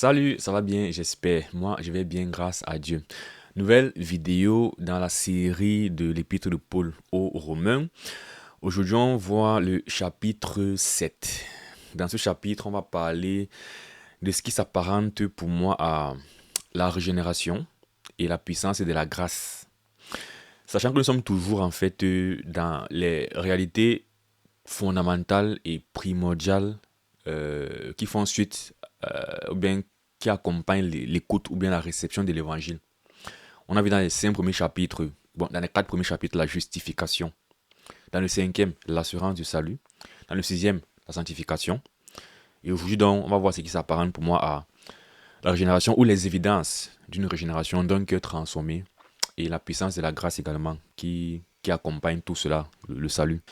Salut, ça va bien, j'espère. Moi, je vais bien grâce à Dieu. Nouvelle vidéo dans la série de l'Épître de Paul aux Romains. Aujourd'hui, on voit le chapitre 7. Dans ce chapitre, on va parler de ce qui s'apparente pour moi à la régénération et la puissance de la grâce. Sachant que nous sommes toujours en fait dans les réalités fondamentales et primordiales qui font suite ou bien qui accompagnent l'écoute ou bien la réception de l'évangile. On a vu dans les 5 premiers chapitres, bon, dans les 4 premiers chapitres, la justification. Dans le cinquième, l'assurance du salut. Dans le sixième, la sanctification. Et aujourd'hui, donc, on va voir ce qui s'apparente pour moi à la régénération ou les évidences d'une régénération d'un cœur transformé et la puissance de la grâce également qui accompagne tout cela, le salut.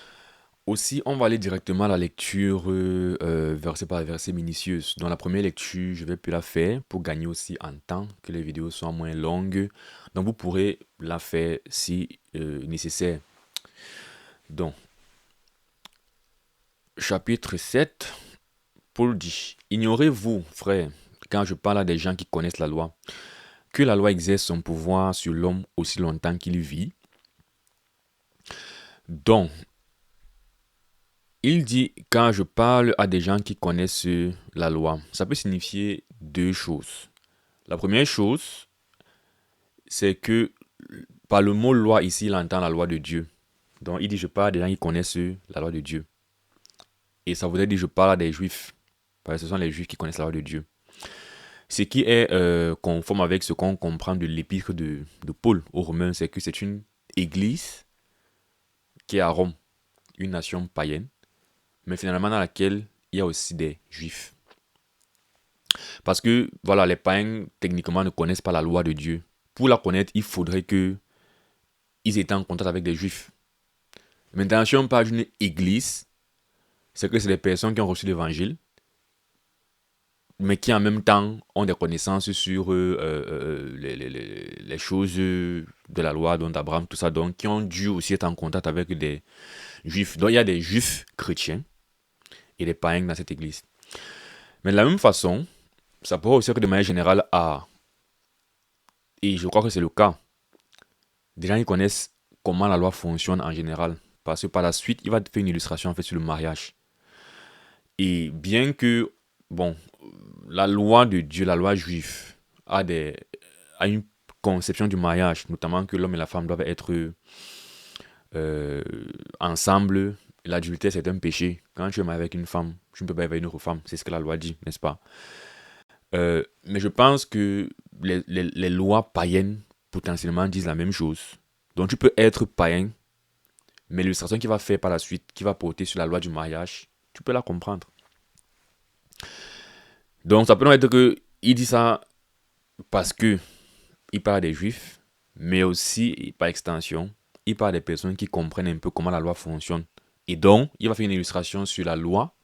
Aussi, on va aller directement à la lecture verset par verset minutieuse. Dans la première lecture, je vais plus la faire pour gagner aussi en temps, que les vidéos soient moins longues. Donc, vous pourrez la faire si nécessaire. Donc, chapitre 7, Paul dit, ignorez-vous, frères, quand je parle à des gens qui connaissent la loi, que la loi exerce son pouvoir sur l'homme aussi longtemps qu'il vit. Donc, il dit, quand je parle à des gens qui connaissent la loi, ça peut signifier deux choses. La première chose, c'est que par le mot loi ici, il entend la loi de Dieu. Donc, il dit, je parle à des gens qui connaissent la loi de Dieu. Et ça voudrait dire, je parle à des juifs. Parce que ce sont les juifs qui connaissent la loi de Dieu. Ce qui est conforme avec ce qu'on comprend de l'épître de Paul aux Romains, c'est que c'est une église qui est à Rome, une nation païenne, mais finalement dans laquelle il y a aussi des juifs. Parce que, voilà, les païens, techniquement, ne connaissent pas la loi de Dieu. Pour la connaître, il faudrait que ils étaient en contact avec des juifs. Maintenant, si on parle d'une église, c'est que c'est des personnes qui ont reçu l'évangile, mais qui en même temps ont des connaissances sur les choses de la loi, dont Abraham, tout ça, donc qui ont dû aussi être en contact avec des juifs. Donc il y a des juifs chrétiens et des païens dans cette église. Mais de la même façon, ça pourrait aussi être de manière générale et je crois que c'est le cas, des gens qui connaissent comment la loi fonctionne en général. Parce que par la suite, il va faire une illustration en fait sur le mariage. Et bien que, bon, la loi de Dieu, la loi juive, a une conception du mariage, notamment que l'homme et la femme doivent être euh, ensemble. L'adultère, c'est un péché. Quand tu es marié avec une femme, tu ne peux pas avec une autre femme. C'est ce que la loi dit, n'est-ce pas? Mais je pense que les lois païennes, potentiellement, disent la même chose. Donc, tu peux être païen, mais l'illustration qu'il va faire par la suite, qui va porter sur la loi du mariage, tu peux la comprendre. Donc, ça peut être que il dit ça parce que il parle des juifs, mais aussi, par extension, il parle des personnes qui comprennent un peu comment la loi fonctionne. Et donc, il va faire une illustration sur la loi,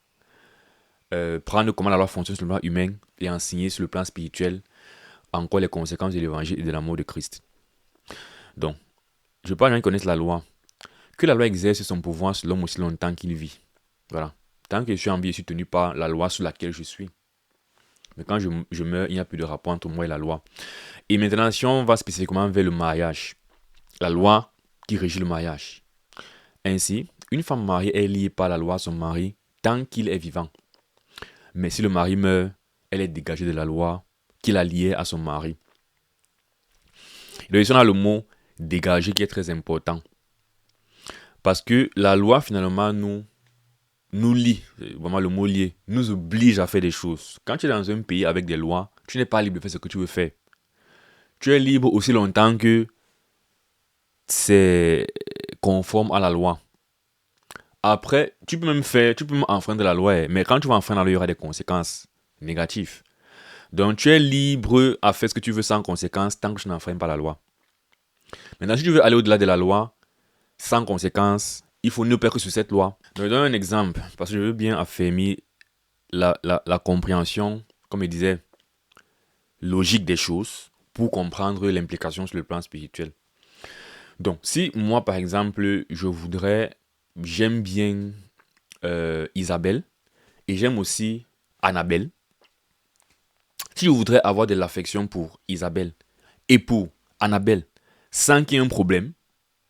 prendre comment la loi fonctionne sur le plan humain et enseigner sur le plan spirituel encore les conséquences de l'évangile et de l'amour de Christ. Donc, je parle à gens qui connaissent la loi. Que la loi exerce son pouvoir sur l'homme aussi longtemps qu'il vit. Voilà. Tant que je suis en vie, je suis tenu par la loi sous laquelle je suis. Mais quand je meurs, il n'y a plus de rapport entre moi et la loi. Et maintenant, si on va spécifiquement vers le mariage, la loi qui régit le mariage. Ainsi, une femme mariée est liée par la loi à son mari tant qu'il est vivant. Mais si le mari meurt, elle est dégagée de la loi qui la liée à son mari. Donc ici, on a le mot dégager qui est très important. Parce que la loi, finalement, nous lie, vraiment le mot lié, nous oblige à faire des choses. Quand tu es dans un pays avec des lois, tu n'es pas libre de faire ce que tu veux faire. Tu es libre aussi longtemps que c'est conforme à la loi. Après, tu peux même enfreindre la loi, mais quand tu vas enfreindre la loi, il y aura des conséquences négatives. Donc tu es libre à faire ce que tu veux sans conséquences tant que tu n'enfreins pas la loi. Maintenant, si tu veux aller au-delà de la loi, sans conséquences, il faut ne pas que sur cette loi. Donc, je donne un exemple, parce que je veux bien affirmer la compréhension, comme je disais, logique des choses, pour comprendre l'implication sur le plan spirituel. Donc, si moi, par exemple, j'aime bien Isabelle, et j'aime aussi Annabelle, Si je voudrais avoir de l'affection pour Isabelle et pour Annabelle, sans qu'il y ait un problème,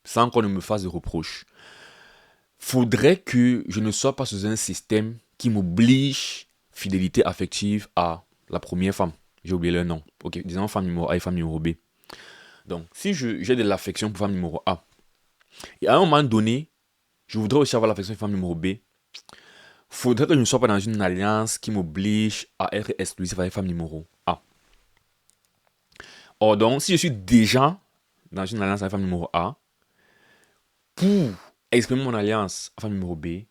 sans qu'on ne me fasse de reproches, faudrait que je ne sois pas sous un système qui m'oblige fidélité affective à la première femme. J'ai oublié le nom. Ok, disons femme numéro A et femme numéro B. Donc, si j'ai de l'affection pour femme numéro A, et à un moment donné, je voudrais aussi avoir l'affection pour femme numéro B, faudrait que je ne sois pas dans une alliance qui m'oblige à être exclusif avec femme numéro A. Or donc, si je suis déjà dans une alliance avec femme numéro A, pour exprimer mon alliance à femme numéro B,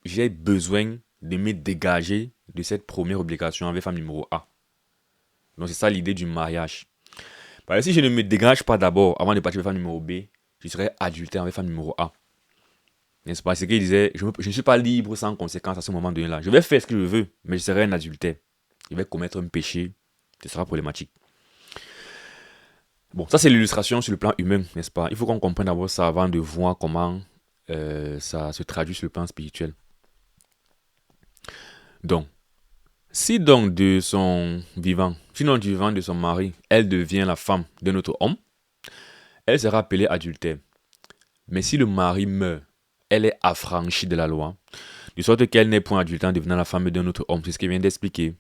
j'ai besoin de me dégager de cette première obligation avec femme numéro A. Donc c'est ça l'idée du mariage. Parce que si je ne me dégage pas d'abord avant de partir avec femme numéro B, je serai adultère avec femme numéro A. N'est-ce pas? C'est ce qu'il disait, je ne suis pas libre sans conséquence à ce moment donné-là. Je vais faire ce que je veux, mais je serai un adultère. Je vais commettre un péché, ce sera problématique. Bon, ça c'est l'illustration sur le plan humain, n'est-ce pas? Il faut qu'on comprenne d'abord ça avant de voir comment ça se traduit sur le plan spirituel. Donc, si donc de son vivant, sinon du vivant de son mari, elle devient la femme d'un autre homme, elle sera appelée adultère. Mais si le mari meurt, elle est affranchie de la loi, de sorte qu'elle n'est point adultère en devenant la femme d'un autre homme. C'est ce qu'il vient d'expliquer.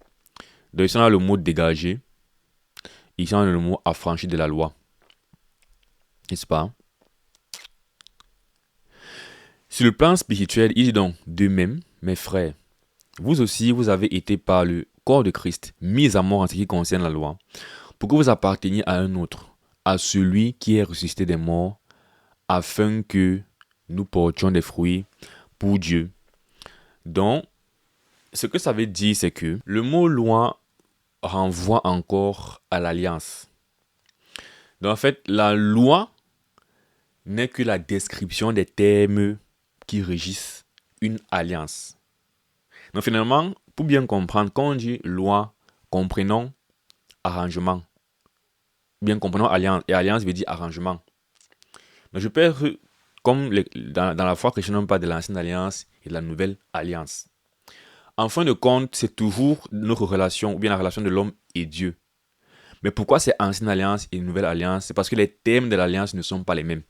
Donc ici on a le mot dégagé, ici on a le mot affranchi de la loi. N'est-ce pas? Sur le plan spirituel, il dit donc, de même, mes frères, vous aussi, vous avez été par le corps de Christ mis à mort en ce qui concerne la loi, pour que vous apparteniez à un autre, à celui qui est ressuscité des morts, afin que nous portions des fruits pour Dieu. Donc, ce que ça veut dire, c'est que le mot loi renvoie encore à l'alliance. Donc, en fait, la loi n'est que la description des termes qui régissent une alliance. Donc, finalement, pour bien comprendre, quand on dit loi, comprenons arrangement. Bien comprenons alliance. Et alliance veut dire arrangement. Donc, je peux être, comme dans la foi chrétienne, on parle de l'ancienne alliance et de la nouvelle alliance. En fin de compte, c'est toujours notre relation, ou bien la relation de l'homme et Dieu. Mais pourquoi c'est ancienne alliance et nouvelle alliance? C'est parce que les thèmes de l'alliance ne sont pas les mêmes.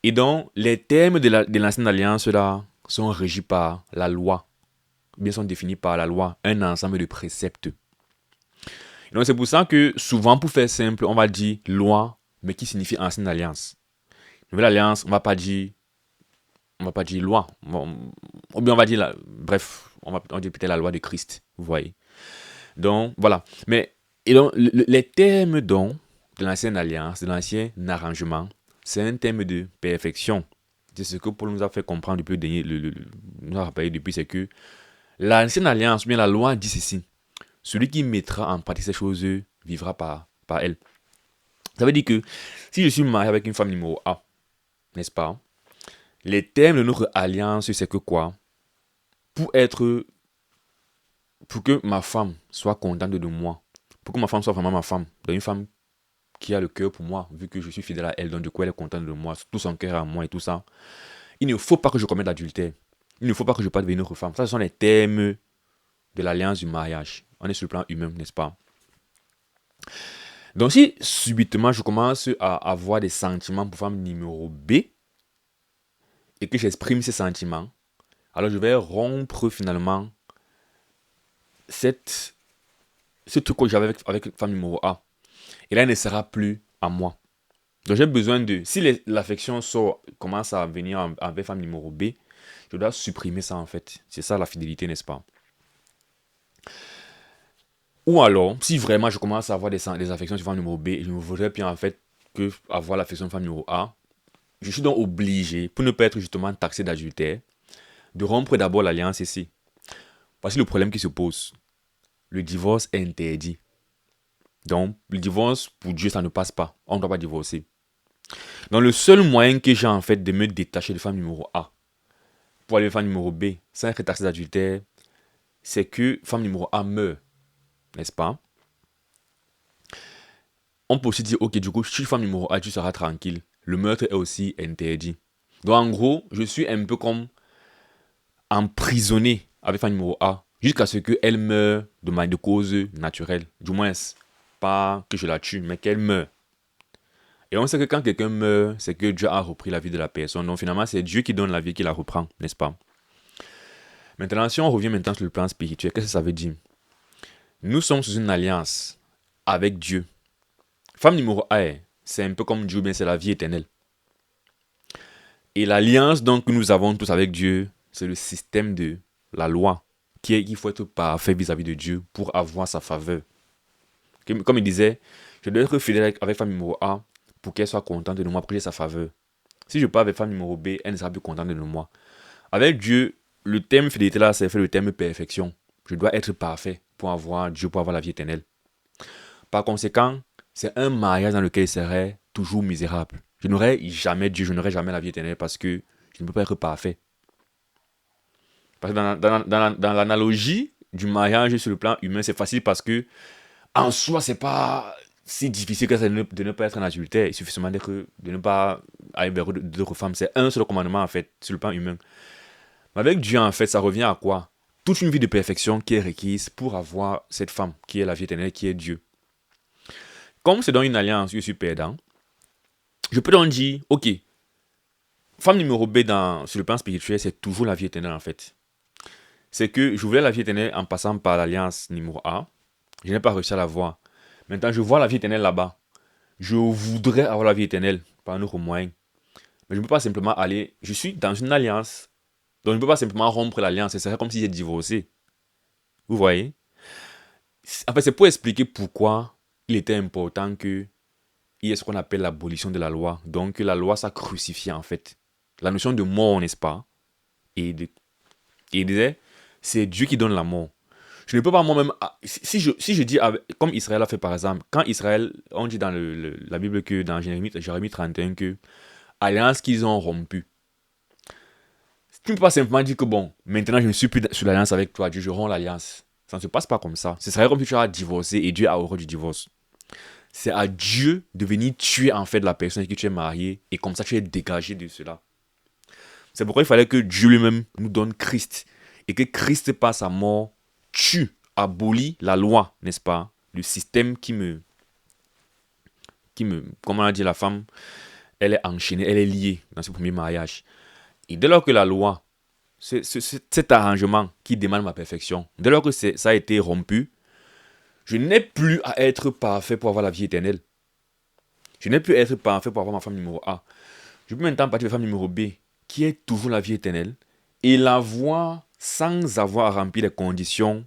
Et donc, les thèmes de l'ancienne alliance là, sont régis par la loi, ou bien sont définis par la loi, un ensemble de préceptes. Et donc, c'est pour ça que souvent, pour faire simple, on va dire loi, mais qui signifie ancienne alliance. Nouvelle alliance, on va pas dire loi. Ou bien on va dire, bref, on dit peut-être la loi de Christ, vous voyez. Donc, voilà. Mais, et donc, les termes donc, de l'ancienne alliance, de l'ancien arrangement, c'est un thème de perfection. C'est ce que Paul nous a fait comprendre depuis, nous a rappelé depuis, c'est que l'ancienne alliance, bien la loi dit ceci. Celui qui mettra en pratique ces choses vivra par elle. Ça veut dire que si je suis marié avec une femme numéro A, n'est-ce pas? Les termes de notre alliance, c'est que quoi? Pour que ma femme soit contente de moi, pour que ma femme soit vraiment ma femme, une femme qui a le cœur pour moi, vu que je suis fidèle à elle, donc du coup elle est contente de moi, tout son cœur à moi et tout ça, il ne faut pas que je commette l'adultère. Il ne faut pas que je parte devenir une autre femme. Ça, ce sont les termes de l'alliance du mariage. On est sur le plan humain, n'est-ce pas? Donc si subitement je commence à avoir des sentiments pour femme numéro B, et que j'exprime ces sentiments, alors je vais rompre finalement ce truc que j'avais avec femme numéro A. Et là, elle ne sera plus à moi. Donc j'ai besoin de... Si l'affection commence à venir avec femme numéro B, je dois supprimer ça en fait. C'est ça la fidélité, n'est-ce pas? Ou alors, si vraiment je commence à avoir des affections sur femme numéro B, je ne voudrais bien en fait que avoir l'affection de femme numéro A, je suis donc obligé, pour ne pas être justement taxé d'adultère, de rompre d'abord l'alliance ici. Voici le problème qui se pose. Le divorce est interdit. Donc, le divorce, pour Dieu, ça ne passe pas. On ne doit pas divorcer. Donc, le seul moyen que j'ai en fait de me détacher de femme numéro A pour aller femme numéro B sans être taxé d'adultère, c'est que femme numéro A meurt. N'est-ce pas? On peut aussi dire, ok, du coup, si femme numéro A, tu seras tranquille. Le meurtre est aussi interdit. Donc, en gros, je suis un peu comme emprisonné avec femme numéro A. jusqu'à ce qu'elle meure de cause naturelle. Du moins, pas que je la tue, mais qu'elle meure. Et on sait que quand quelqu'un meurt, c'est que Dieu a repris la vie de la personne. Donc finalement, c'est Dieu qui donne la vie, qui la reprend, n'est-ce pas? Maintenant, si on revient maintenant sur le plan spirituel, qu'est-ce que ça veut dire? Nous sommes sous une alliance avec Dieu. Femme numéro 1, c'est un peu comme Dieu, bien c'est la vie éternelle. Et l'alliance donc que nous avons tous avec Dieu, c'est le système de la loi, qui est qu'il faut être parfait vis-à-vis de Dieu pour avoir sa faveur. Comme il disait, je dois être fidèle avec femme numéro A pour qu'elle soit contente de moi, pour que j'ai sa faveur. Si je pars avec femme numéro B, elle ne sera plus contente de moi. Avec Dieu, le thème fidélité là, c'est fait le thème perfection. Je dois être parfait pour avoir Dieu, pour avoir la vie éternelle. Par conséquent, c'est un mariage dans lequel il serait toujours misérable. Je n'aurai jamais Dieu, je n'aurai jamais la vie éternelle parce que je ne peux pas être parfait. Parce que dans l'analogie du mariage sur le plan humain, c'est facile parce que en soi, c'est pas si difficile que ça de ne pas être un adultère. Il suffit seulement de ne pas aller vers d'autres femmes. C'est un seul commandement en fait, sur le plan humain. Mais avec Dieu, en fait, ça revient à quoi? Toute une vie de perfection qui est requise pour avoir cette femme qui est la vie éternelle, qui est Dieu. Comme c'est dans une alliance, je suis perdant, je peux donc dire, ok, femme numéro B sur le plan spirituel, c'est toujours la vie éternelle en fait. C'est que je voulais la vie éternelle en passant par l'alliance numéro A. Je n'ai pas réussi à la voir. Maintenant, je vois la vie éternelle là-bas. Je voudrais avoir la vie éternelle par un autre moyen. Mais je ne peux pas simplement aller. Je suis dans une alliance. Donc, je ne peux pas simplement rompre l'alliance. Ce serait comme si j'ai divorcé. Vous voyez? En fait, c'est pour expliquer pourquoi il était important qu'il y ait ce qu'on appelle l'abolition de la loi. Donc, la loi s'est crucifiée en fait. La notion de mort, n'est-ce pas? Et il disait, c'est Dieu qui donne la mort. Je ne peux pas moi-même. Si je dis, comme Israël a fait par exemple, quand Israël, on dit dans la Bible que dans Jérémie 31 que alliance qu'ils ont rompue. Tu ne peux pas simplement dire que bon, maintenant je ne suis plus sur l'alliance avec toi, Dieu, je romps l'alliance. Ça ne se passe pas comme ça. Ce serait comme si tu as divorcé et Dieu a horreur du divorce. C'est à Dieu de venir tuer en fait la personne avec qui tu es marié et comme ça tu es dégagé de cela. C'est pourquoi il fallait que Dieu lui-même nous donne Christ et que Christ par sa mort tue, abolit la loi, n'est-ce pas? Le système comme on a dit, la femme, elle est enchaînée, elle est liée dans ce premier mariage. Et dès lors que la loi, cet arrangement qui demande ma perfection, dès lors que ça a été rompu, je n'ai plus à être parfait pour avoir la vie éternelle. Je n'ai plus à être parfait pour avoir ma femme numéro A. Je peux maintenant partir de femme numéro B, qui est toujours la vie éternelle, et la voir sans avoir rempli les conditions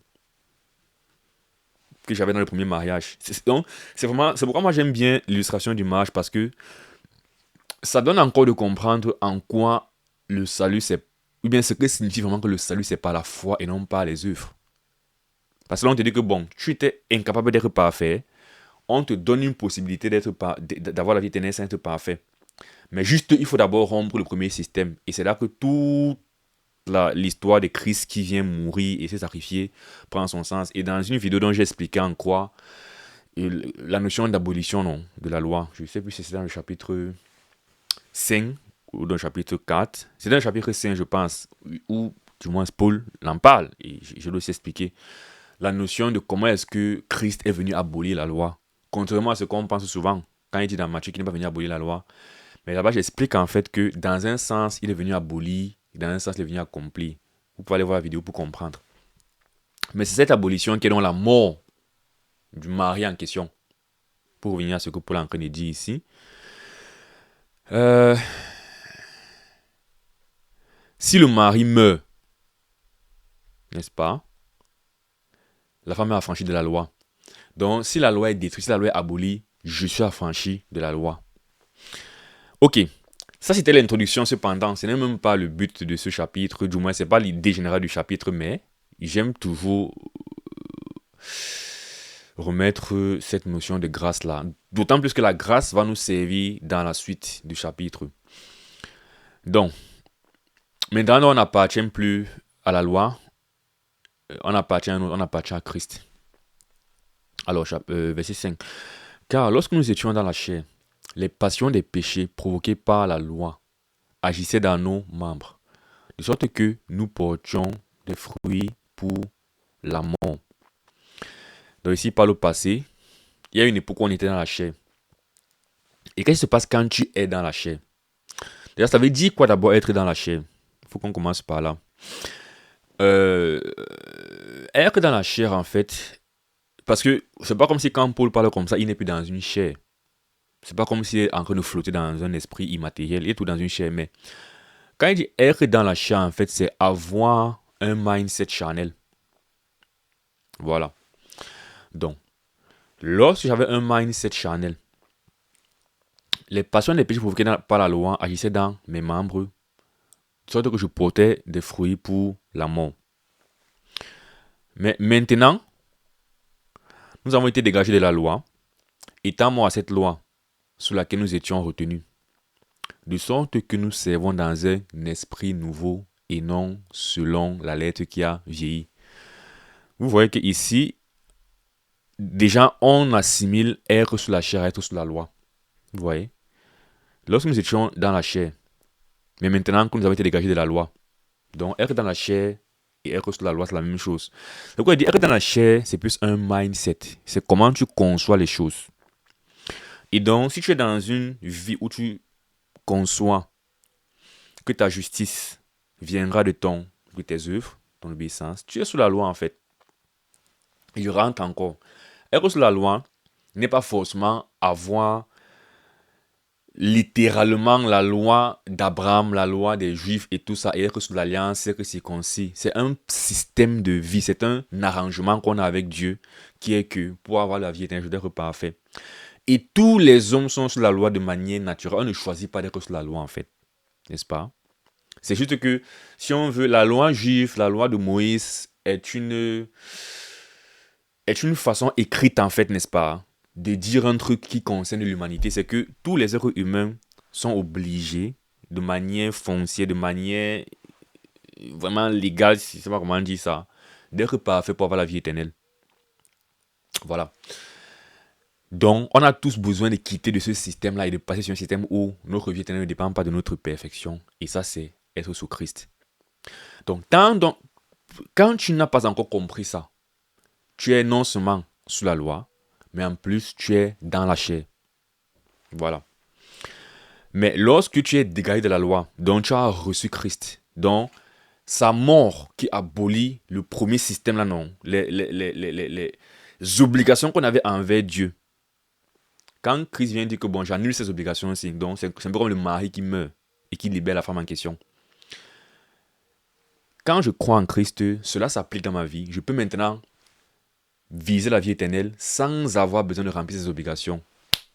que j'avais dans le premier mariage. Donc, c'est pourquoi moi j'aime bien l'illustration du mariage, parce que ça donne encore de comprendre en quoi le salut, c'est, ou bien ce que signifie vraiment que le salut, c'est par la foi et non pas les œuvres. Parce que là, on te dit que bon, tu étais incapable d'être parfait, on te donne une possibilité d'avoir la vie éternelle sans être parfait. Mais juste, il faut d'abord rompre le premier système. Et c'est là que toute l'histoire de Christ qui vient mourir et se sacrifier prend son sens. Et dans une vidéo dont j'ai expliqué en quoi la notion d'abolition de la loi, je ne sais plus si c'est dans le chapitre 5 ou dans le chapitre 4. C'est dans le chapitre 5, je pense, où du moins Paul en parle. Et je dois aussi expliquer la notion de comment est-ce que Christ est venu abolir la loi. Contrairement à ce qu'on pense souvent, quand il dit dans Matthieu qu'il n'est pas venu abolir la loi. Mais là-bas, j'explique en fait que dans un sens, il est venu abolir, et dans un sens, il est venu accomplir. Vous pouvez aller voir la vidéo pour comprendre. Mais c'est cette abolition qui est donc la mort du mari en question. Pour revenir à ce que Paul est en train de dire ici. Si le mari meurt, n'est-ce pas? La femme est affranchie de la loi. Donc, si la loi est détruite, si la loi est abolie, je suis affranchi de la loi. Ok, ça c'était l'introduction cependant, ce n'est même pas le but de ce chapitre, du moins c'est pas l'idée générale du chapitre, mais j'aime toujours remettre cette notion de grâce là, d'autant plus que la grâce va nous servir dans la suite du chapitre. Donc, maintenant on n'appartient plus à la loi, on appartient à Christ. Alors, verset 5. Car lorsque nous étions dans la chair, les passions des péchés provoquées par la loi agissaient dans nos membres, de sorte que nous portions des fruits pour la mort. Donc ici, par le passé, il y a une époque où on était dans la chair. Et qu'est-ce qui se passe quand tu es dans la chair? Déjà, ça veut dire quoi d'abord être dans la chair? Il faut qu'on commence par là. Euh, Être dans la chair, en fait, parce que c'est pas comme si quand Paul parle comme ça, il n'est plus dans une chair. C'est pas comme s'il est en train de flotter dans un esprit immatériel, il est tout dans une chair. Mais quand il dit être dans la chair, en fait, c'est avoir un mindset charnel. Voilà. Donc, lorsque j'avais un mindset charnel, les passions des péchés provoquées par la loi agissaient dans mes membres, de sorte que je portais des fruits pour la mort. Mais maintenant, nous avons été dégagés de la loi, étant morts à cette loi sous laquelle nous étions retenus, de sorte que nous servons dans un esprit nouveau et non selon la lettre qui a vieilli. Vous voyez qu'ici, déjà, on assimile être sous la chair à être sous la loi. Vous voyez? Lorsque nous étions dans la chair, mais maintenant que nous avons été dégagés de la loi, donc être dans la chair et être sous la loi, c'est la même chose. Donc, quand il dit être dans la chair, c'est plus un mindset. C'est comment tu conçois les choses. Et donc, si tu es dans une vie où tu conçois que ta justice viendra de tes œuvres, ton obéissance, tu es sous la loi en fait. Et je rentre encore. Être sous la loi n'est pas forcément avoir littéralement la loi d'Abraham, la loi des Juifs et tout ça, et être sous l'alliance, être circoncis. C'est un système de vie, c'est un arrangement qu'on a avec Dieu qui est que pour avoir la vie éternelle, je dois être parfait. Et tous les hommes sont sous la loi de manière naturelle. On ne choisit pas d'être sous la loi en fait, n'est-ce pas? C'est juste que si on veut, la loi juive, la loi de Moïse est une façon écrite en fait, n'est-ce pas, de dire un truc qui concerne l'humanité, c'est que tous les êtres humains sont obligés, de manière foncière, de manière vraiment légale, je ne sais pas comment on dit ça, d'être parfaits pour avoir la vie éternelle. Voilà. Donc, on a tous besoin de quitter de ce système-là et de passer sur un système où notre vie éternelle ne dépend pas de notre perfection. Et ça, c'est être sous Christ. Donc, quand tu n'as pas encore compris ça, tu es non seulement sous la loi, mais en plus, tu es dans la chair. Voilà. Mais lorsque tu es dégagé de la loi, donc tu as reçu Christ, donc sa mort qui abolit le premier système là, non, les obligations qu'on avait envers Dieu. Quand Christ vient dire que bon, j'annule ces obligations aussi, donc c'est un peu comme le mari qui meurt et qui libère la femme en question. Quand je crois en Christ, cela s'applique dans ma vie. Je peux maintenant viser la vie éternelle sans avoir besoin de remplir ses obligations.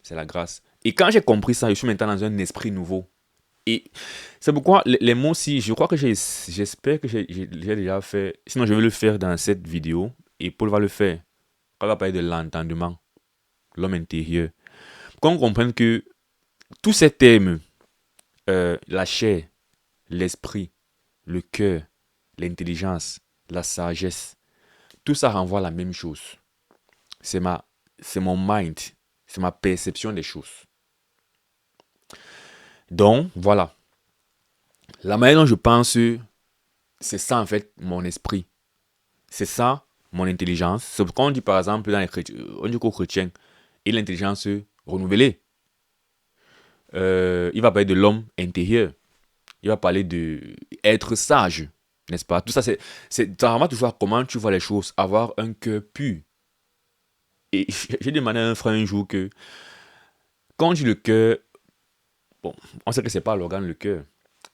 C'est la grâce. Et quand j'ai compris ça, je suis maintenant dans un esprit nouveau. Et c'est pourquoi les mots ci, je crois que j'espère que j'ai déjà fait. Sinon, je vais le faire dans cette vidéo. Et Paul va le faire. On va parler de l'entendement, l'homme intérieur. Qu'on comprenne que tous ces thèmes, la chair, l'esprit, le cœur, l'intelligence, la sagesse, tout ça renvoie à la même chose. C'est mon mind, c'est ma perception des choses. Donc, voilà. La manière dont je pense, c'est ça en fait mon esprit. C'est ça mon intelligence. C'est pourquoi on dit par exemple dans les chrétiens, on dit qu'aux chrétiens, et l'intelligence renouvelée. Il va parler de l'homme intérieur. Il va parler de être sage, n'est-ce pas? Tout ça, c'est vraiment toujours comment tu vois les choses, avoir un cœur pur. Et j'ai demandé à un frère un jour que, quand on dit le cœur, bon, on sait que c'est pas l'organe, le cœur.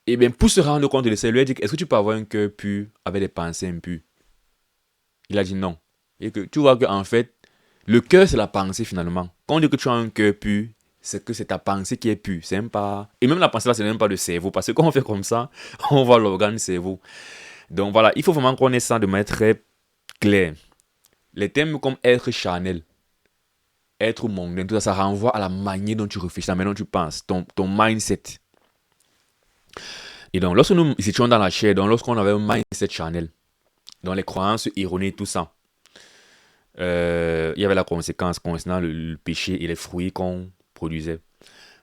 Et bien, pour se rendre compte de ça, il lui a dit, est-ce que tu peux avoir un cœur pur avec des pensées impures? Il a dit non. Et que tu vois qu'en fait, le cœur, c'est la pensée finalement. Quand on dit que tu as un cœur pur, c'est que c'est ta pensée qui est pure. C'est même pas... Et même la pensée là, c'est même pas le cerveau. Parce que quand on fait comme ça, on voit l'organe cerveau. Donc voilà, il faut vraiment qu'on ait ça de manière très claire. Les thèmes comme être charnel, être mondain, tout ça, ça renvoie à la manière dont tu réfléchis, la manière dont tu penses, ton mindset. Et donc, lorsque nous étions dans la chair, donc lorsqu'on avait un mindset charnel, dans les croyances erronées, tout ça, il y avait la conséquence concernant le péché et les fruits qu'on produisait.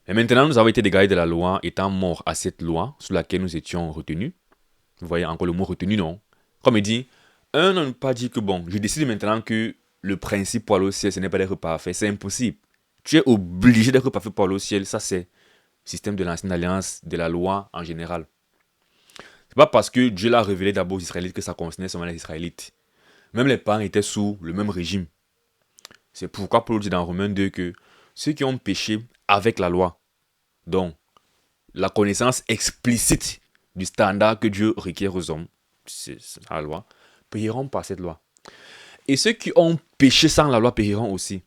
Mais maintenant, nous avons été dégagés de la loi, étant morts à cette loi sous laquelle nous étions retenus. Vous voyez encore le mot retenu, non? Comme il dit, Un, on ne peut pas dire que bon, je décide maintenant que le principe pour aller au ciel, ce n'est pas d'être parfait. C'est impossible. Tu es obligé d'être parfait pour aller au ciel. Ça, c'est le système de l'ancienne alliance, de la loi en général. C'est pas parce que Dieu l'a révélé d'abord aux Israélites que ça concernait seulement les Israélites. Même les parents étaient sous le même régime. C'est pourquoi Paul dit dans Romains 2 que ceux qui ont péché avec la loi, donc la connaissance explicite du standard que Dieu requiert aux hommes, c'est la loi, payeront par cette loi. Et ceux qui ont péché sans la loi payeront aussi.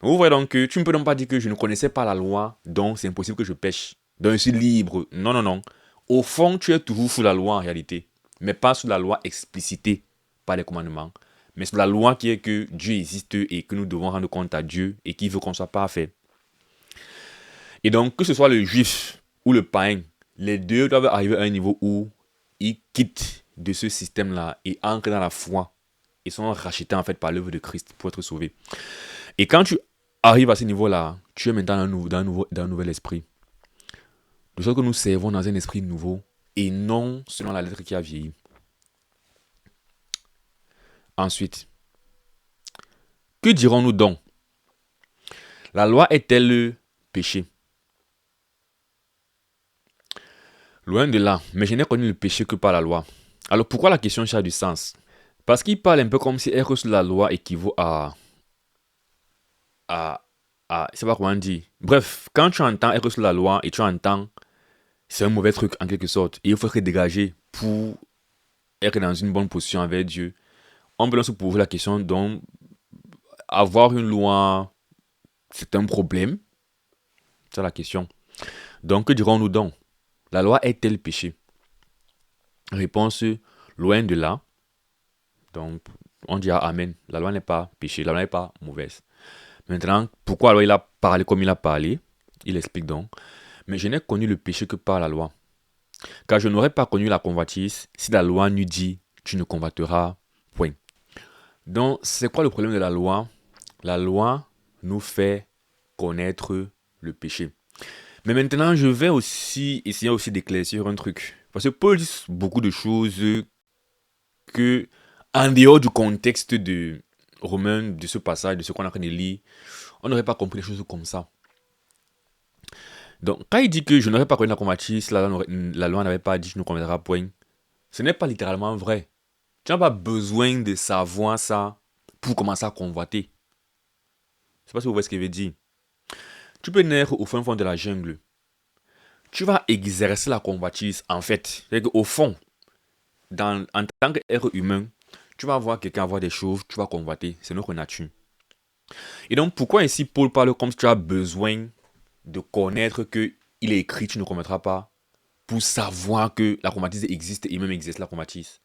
Donc vous voyez donc que tu ne peux donc pas dire que je ne connaissais pas la loi, donc c'est impossible que je pêche. Donc je suis libre. Non, non, non. Au fond, tu es toujours sous la loi en réalité, mais pas sous la loi explicitée par les commandements, mais sous la loi qui est que Dieu existe et que nous devons rendre compte à Dieu et qui veut qu'on soit parfait. Et donc, que ce soit le juif ou le païen, les deux doivent arriver à un niveau où ils quittent de ce système-là et entrent dans la foi et sont rachetés en fait par l'œuvre de Christ pour être sauvés. Et quand tu arrives à ce niveau-là, tu es maintenant dans un nouvel esprit. De sorte que nous servons dans un esprit nouveau et non selon la lettre qui a vieilli. Ensuite, que dirons-nous donc? La loi est-elle le péché? Loin de là, mais je n'ai connu le péché que par la loi. Alors pourquoi la question a du sens? Parce qu'il parle un peu comme si être sous la loi équivaut je sais pas comment dire. Bref, quand tu entends être sous la loi et tu entends c'est un mauvais truc en quelque sorte, et il faut être dégagé pour être dans une bonne position avec Dieu, on peut donc se poser la question donc avoir une loi, c'est un problème? C'est la question. Donc que dirons-nous donc? La loi est-elle péché? Réponse, loin de là. Donc on dira Amen. La loi n'est pas péché, la loi n'est pas mauvaise. Maintenant, pourquoi alors il a parlé comme il a parlé? Il explique donc. Mais je n'ai connu le péché que par la loi. Car je n'aurais pas connu la convoitise si la loi n'eût dit tu ne convoiteras point. Donc, c'est quoi le problème de la loi? La loi nous fait connaître le péché. Mais maintenant, je vais aussi essayer aussi d'éclaircir un truc. Parce que Paul dit beaucoup de choses que, en dehors du contexte de Romain, de ce passage, de ce qu'on est en train de lire, on n'aurait pas compris les choses comme ça. Donc, quand il dit que je n'aurais pas connu la convoitise, la loi n'avait pas dit je ne conviendrai point, ce n'est pas littéralement vrai. Tu n'as pas besoin de savoir ça pour commencer à convoiter. Je ne sais pas si vous voyez ce qu'il veut dire. Tu peux naître au fin fond de la jungle. Tu vas exercer la convoitise en fait. C'est-à-dire qu'au fond, en tant qu'être humain, tu vas voir quelqu'un avoir des choses, tu vas convoiter. C'est notre nature. Et donc, pourquoi ici Paul parle comme si tu as besoin de connaître qu'il est écrit, tu ne commettras pas, pour savoir que la convoitise existe et même exerce la convoitise?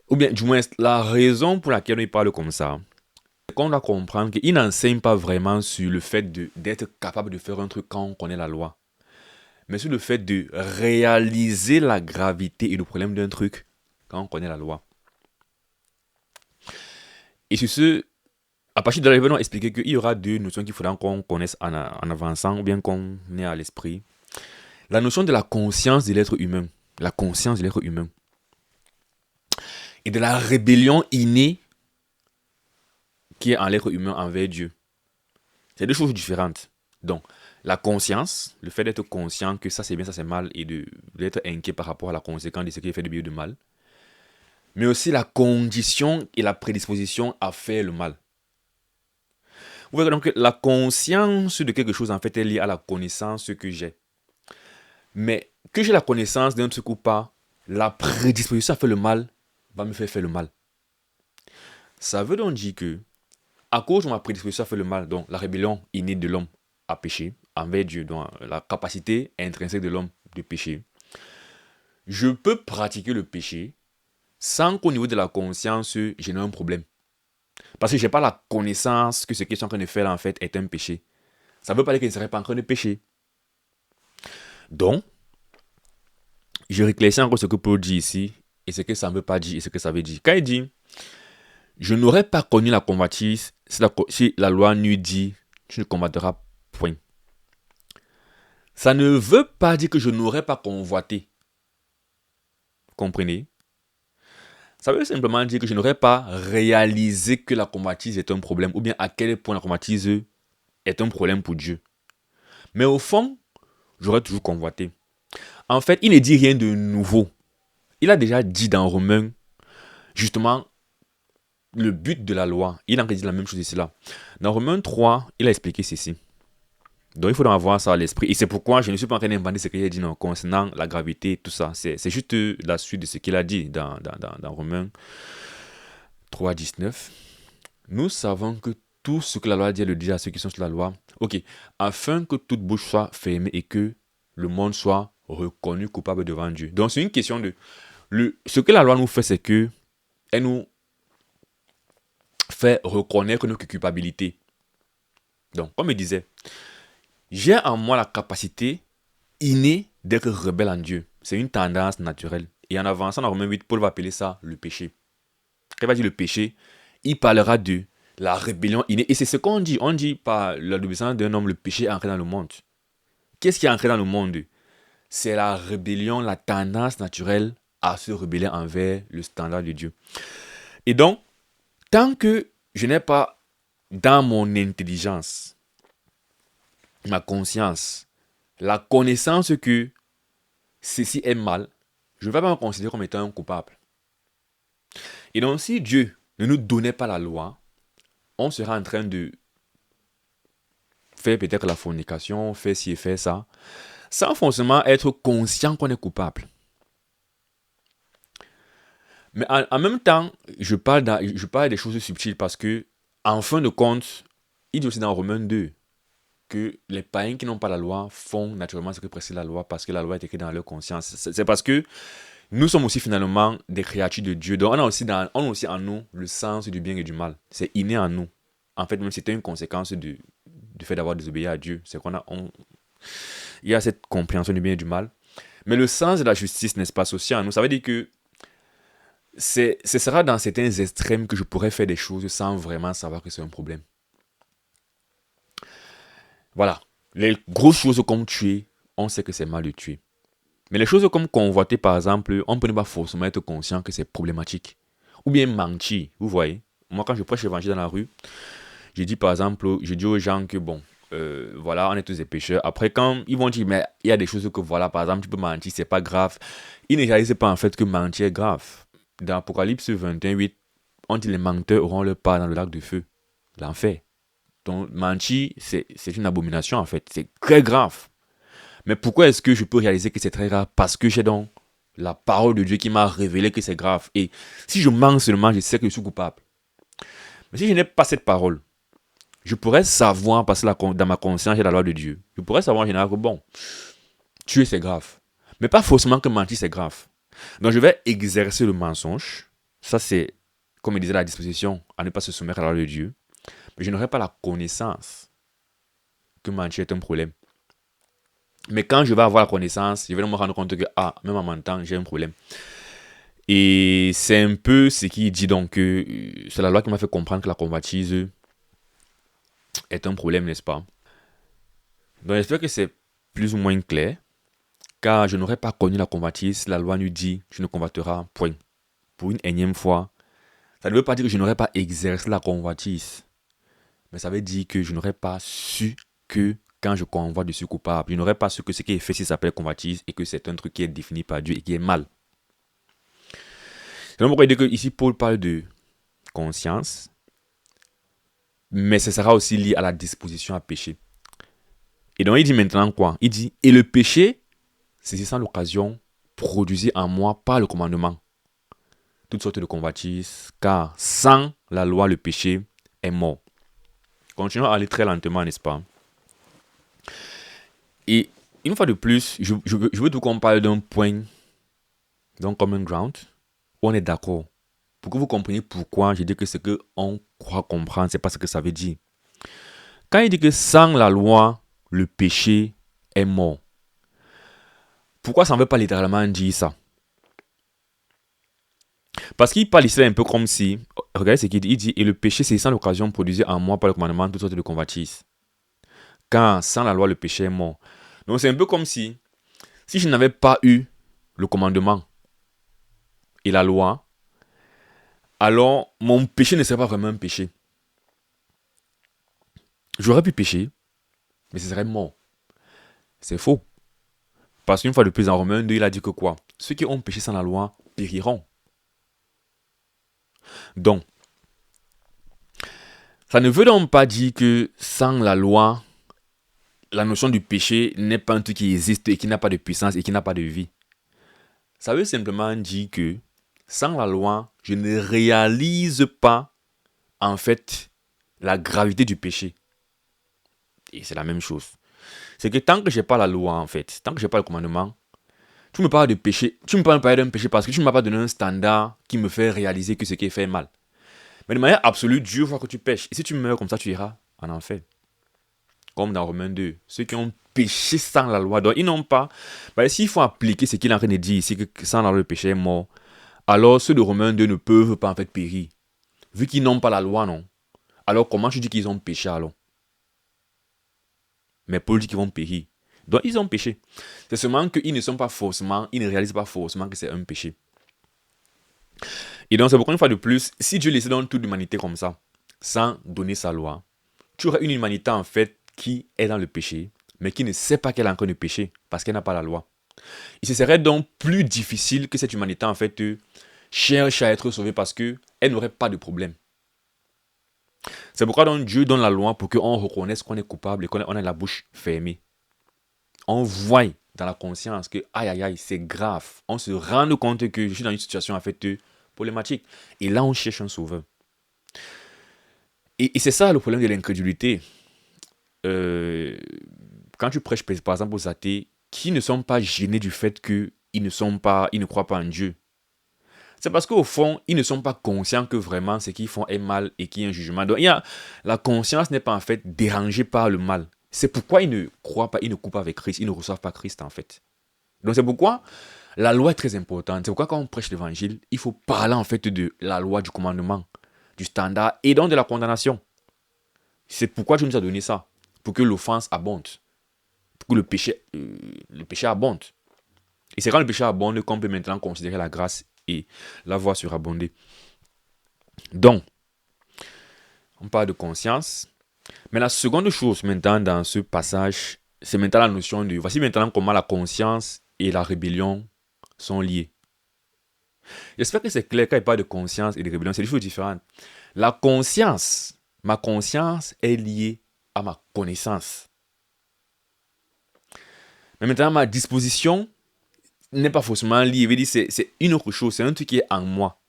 Ou bien, du moins, la raison pour laquelle il parle comme ça, c'est qu'on doit comprendre qu'il n'enseigne pas vraiment sur le fait d'être capable de faire un truc quand on connaît la loi, mais sur le fait de réaliser la gravité et le problème d'un truc quand on connaît la loi. Et sur ce, à partir de là, nous allons expliquer qu'il y aura deux notions qu'il faudra qu'on connaisse en avançant, ou bien qu'on ait à l'esprit. La notion de la conscience de l'être humain, la conscience de l'être humain, et de la rébellion innée qui est en l'être humain envers Dieu. C'est deux choses différentes. Donc, la conscience, le fait d'être conscient que ça c'est bien, ça c'est mal, et d'être inquiet par rapport à la conséquence de ce qui est fait de bien ou de mal. Mais aussi la condition et la prédisposition à faire le mal. Vous voyez donc que la conscience de quelque chose en fait est liée à la connaissance que j'ai. Mais que j'ai la connaissance d'un truc ou pas, la prédisposition à faire le mal va me faire le mal. Ça veut donc dire que, à cause de ma prédisposition à faire le mal, donc la rébellion innée de l'homme à pécher, envers Dieu, donc la capacité intrinsèque de l'homme de pécher, je peux pratiquer le péché sans qu'au niveau de la conscience, je n'ai un problème. Parce que je n'ai pas la connaissance que ce que je suis en train de faire en fait est un péché. Ça ne veut pas dire que je ne serais pas en train de pécher. Donc, je réclaircis encore ce que Paul dit ici, et ce que ça ne veut pas dire, et ce que ça veut dire. Quand il dit, je n'aurais pas connu la convoitise si la loi n'eût dit, tu ne combattras point. Ça ne veut pas dire que je n'aurais pas convoité. Comprenez? Ça veut simplement dire que je n'aurais pas réalisé que la convoitise est un problème, ou bien à quel point la convoitise est un problème pour Dieu. Mais au fond, j'aurais toujours convoité. En fait, il ne dit rien de nouveau. Il a déjà dit dans Romains, justement, le but de la loi. Il a dit la même chose ici là. Dans Romains 3, il a expliqué ceci. Donc il faut avoir ça à l'esprit. Et c'est pourquoi je ne suis pas en train d'inventer ce qu'il a dit non, concernant la gravité, tout ça. C'est juste la suite de ce qu'il a dit dans Romains 3, 19. Nous savons que tout ce que la loi dit, elle le dit à ceux qui sont sur la loi. Ok. Afin que toute bouche soit fermée et que le monde soit reconnu coupable devant Dieu. Donc c'est une question de... ce que la loi nous fait, c'est que elle nous fait reconnaître notre culpabilité. Donc, comme je disais, j'ai en moi la capacité innée d'être rebelle en Dieu. C'est une tendance naturelle. Et en avançant dans Romains 8, Paul va appeler ça le péché. Quand il va dire le péché, il parlera de la rébellion innée. Et c'est ce qu'on dit. On dit par l'obéissance d'un homme, le péché est entré dans le monde. Qu'est-ce qui est entré dans le monde? C'est la rébellion, la tendance naturelle à se rebeller envers le standard de Dieu. Et donc, tant que je n'ai pas dans mon intelligence, ma conscience, la connaissance que ceci est mal, je ne vais pas me considérer comme étant un coupable. Et donc, si Dieu ne nous donnait pas la loi, on serait en train de faire peut-être la fornication, faire ci et faire ça, sans forcément être conscient qu'on est coupable. Mais en même temps, je parle des choses subtiles parce que, en fin de compte, il dit aussi dans Romains 2 que les païens qui n'ont pas la loi font naturellement ce que précède la loi parce que la loi est écrite dans leur conscience. C'est parce que nous sommes aussi finalement des créatures de Dieu. Donc on a aussi en nous le sens du bien et du mal. C'est inné en nous. En fait, même c'était une conséquence du fait d'avoir désobéi à Dieu. C'est il y a cette compréhension du bien et du mal. Mais le sens de la justice, n'est-ce pas, aussi en nous. Ça veut dire que ce sera dans certains extrêmes que je pourrais faire des choses sans vraiment savoir que c'est un problème. Voilà. Les grosses choses comme tuer, on sait que c'est mal de tuer. Mais les choses comme convoiter, par exemple, on peut ne pas forcément être conscient que c'est problématique. Ou bien mentir, vous voyez. Moi, quand je prêche l'évangile dans la rue, je dis par exemple, je dis aux gens que bon, voilà, on est tous des pécheurs. Après, quand ils vont dire, mais il y a des choses que voilà, par exemple, tu peux mentir, c'est pas grave. Ils ne réalisent pas en fait que mentir est grave. Dans Apocalypse 21:8, on dit les menteurs auront leur part dans le lac de feu, l'enfer. Donc, mentir, c'est une abomination en fait. C'est très grave. Mais pourquoi est-ce que je peux réaliser que c'est très grave? Parce que j'ai donc la parole de Dieu qui m'a révélé que c'est grave. Et si je mens seulement, je sais que je suis coupable. Mais si je n'ai pas cette parole, je pourrais savoir, parce que dans ma conscience, j'ai la loi de Dieu. Je pourrais savoir en général que bon, tuer c'est grave. Mais pas forcément que mentir c'est grave. Donc je vais exercer le mensonge. Ça c'est, comme il disait, la disposition à ne pas se soumettre à la loi de Dieu. Mais je n'aurai pas la connaissance que mentir est un problème. Mais quand je vais avoir la connaissance, je vais me rendre compte que, même en mentant, j'ai un problème. Et c'est un peu ce qui dit donc que c'est la loi qui m'a fait comprendre que la convoitise est un problème, n'est-ce pas? Donc j'espère que c'est plus ou moins clair. Car je n'aurais pas connu la convoitise, la loi nous dit, je ne convoiterai point. Pour une énième fois, ça ne veut pas dire que je n'aurais pas exercé la convoitise. Mais ça veut dire que je n'aurais pas su que quand je convoite, je suis coupable. Je n'aurais pas su que ce qui est fait ici s'appelle convoitise et que c'est un truc qui est défini par Dieu et qui est mal. C'est donc pourquoi il dit que ici Paul parle de conscience, mais ce sera aussi lié à la disposition à pécher. Et donc il dit maintenant quoi? Il dit, et le péché, saisissant l'occasion, produisit en moi par le commandement toutes sortes de convoitises, car sans la loi, le péché est mort. Continuons à aller très lentement, n'est-ce pas? Et une fois de plus, je veux tout qu'on parle d'un point, d'un common ground, où on est d'accord. Pour que vous compreniez pourquoi je dis que ce qu'on croit comprendre, c'est pas ce que ça veut dire. Quand il dit que sans la loi, le péché est mort, pourquoi ça ne veut pas littéralement dire ça? Parce qu'il parle ici un peu comme si, regardez ce qu'il dit, il dit, et le péché, c'est sans l'occasion produisait en moi par le commandement toutes sortes de convoitises. Quand sans la loi, le péché est mort. Donc c'est un peu comme si je n'avais pas eu le commandement et la loi, alors mon péché ne serait pas vraiment un péché. J'aurais pu pécher, mais ce serait mort. C'est faux. Parce qu'une fois de plus, en Romains 2, il a dit que quoi? Ceux qui ont péché sans la loi périront. Donc, ça ne veut donc pas dire que sans la loi, la notion du péché n'est pas un truc qui existe et qui n'a pas de puissance et qui n'a pas de vie. Ça veut simplement dire que sans la loi, je ne réalise pas, en fait, la gravité du péché. Et c'est la même chose. C'est que tant que je n'ai pas la loi, en fait, tant que je n'ai pas le commandement, tu me parles de péché, tu me parles pas d'un péché parce que tu ne m'as pas donné un standard qui me fait réaliser que ce qui est fait est mal. Mais de manière absolue, Dieu voit que tu pêches. Et si tu meurs comme ça, tu iras en enfer. Comme dans Romains 2. Ceux qui ont péché sans la loi, donc ils n'ont pas... s'il faut appliquer ce qu'il est en train de dire ici, que sans la loi, le péché est mort, alors ceux de Romains 2 ne peuvent pas en fait périr. Vu qu'ils n'ont pas la loi, non. Alors comment tu dis qu'ils ont péché alors? Mais Paul dit qu'ils vont périr. Donc ils ont péché. C'est seulement qu'ils ne sont pas forcément, ils ne réalisent pas forcément que c'est un péché. Et donc c'est pourquoi une fois de plus, si Dieu laissait dans toute l'humanité comme ça, sans donner sa loi, tu aurais une humanité en fait qui est dans le péché, mais qui ne sait pas qu'elle est en train de pécher, parce qu'elle n'a pas la loi. Et ce serait donc plus difficile que cette humanité en fait cherche à être sauvée parce qu'elle n'aurait pas de problème. C'est pourquoi donc Dieu donne la loi pour qu'on reconnaisse qu'on est coupable et qu'on a la bouche fermée. On voit dans la conscience que aïe aïe aïe, c'est grave. On se rend compte que je suis dans une situation en fait problématique. Et là, on cherche un sauveur. Et c'est ça le problème de l'incrédulité. Quand tu prêches par exemple aux athées qui ne sont pas gênés du fait qu'ils ne croient pas en Dieu. C'est parce qu'au fond, ils ne sont pas conscients que vraiment ce qu'ils font est mal et qu'il y a un jugement. Donc, la conscience n'est pas en fait dérangée par le mal. C'est pourquoi ils ne croient pas, ils ne coupent pas avec Christ, ils ne reçoivent pas Christ en fait. Donc c'est pourquoi la loi est très importante. C'est pourquoi quand on prêche l'évangile, il faut parler en fait de la loi, du commandement, du standard et donc de la condamnation. C'est pourquoi Dieu nous a donné ça. Pour que l'offense abonde. Pour que le péché abonde. Et c'est quand le péché abonde qu'on peut maintenant considérer la grâce et la voie surabonder. Donc, on parle de conscience. Mais la seconde chose maintenant dans ce passage, c'est maintenant la notion de... Voici maintenant comment la conscience et la rébellion sont liées. J'espère que c'est clair quand il parle de conscience et de rébellion, c'est des choses différentes. La conscience, ma conscience est liée à ma connaissance. Mais maintenant, ma disposition n'est pas forcément liée. Je veux dire, c'est une autre chose, c'est un truc qui est en moi.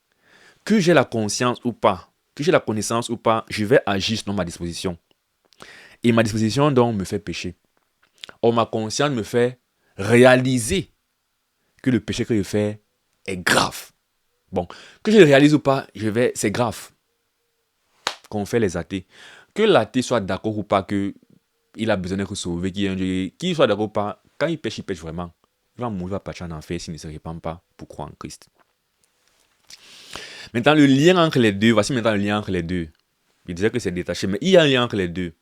Que j'ai la conscience ou pas, que j'ai la connaissance ou pas, je vais agir selon ma disposition. Et ma disposition, donc, me fait pécher. Or, ma conscience me fait réaliser que le péché que je fais est grave. Bon, que je le réalise ou pas, c'est grave. Qu'on fait les athées. Que l'athée soit d'accord ou pas qu'il a besoin d'être sauvé, qu'il soit d'accord ou pas, quand il pêche vraiment. Il va mourir, il va partir en enfer s'il ne se répand pas pour croire en Christ. Maintenant, le lien entre les deux, voici maintenant le lien entre les deux. Il disait que c'est détaché, mais il y a un lien entre les deux.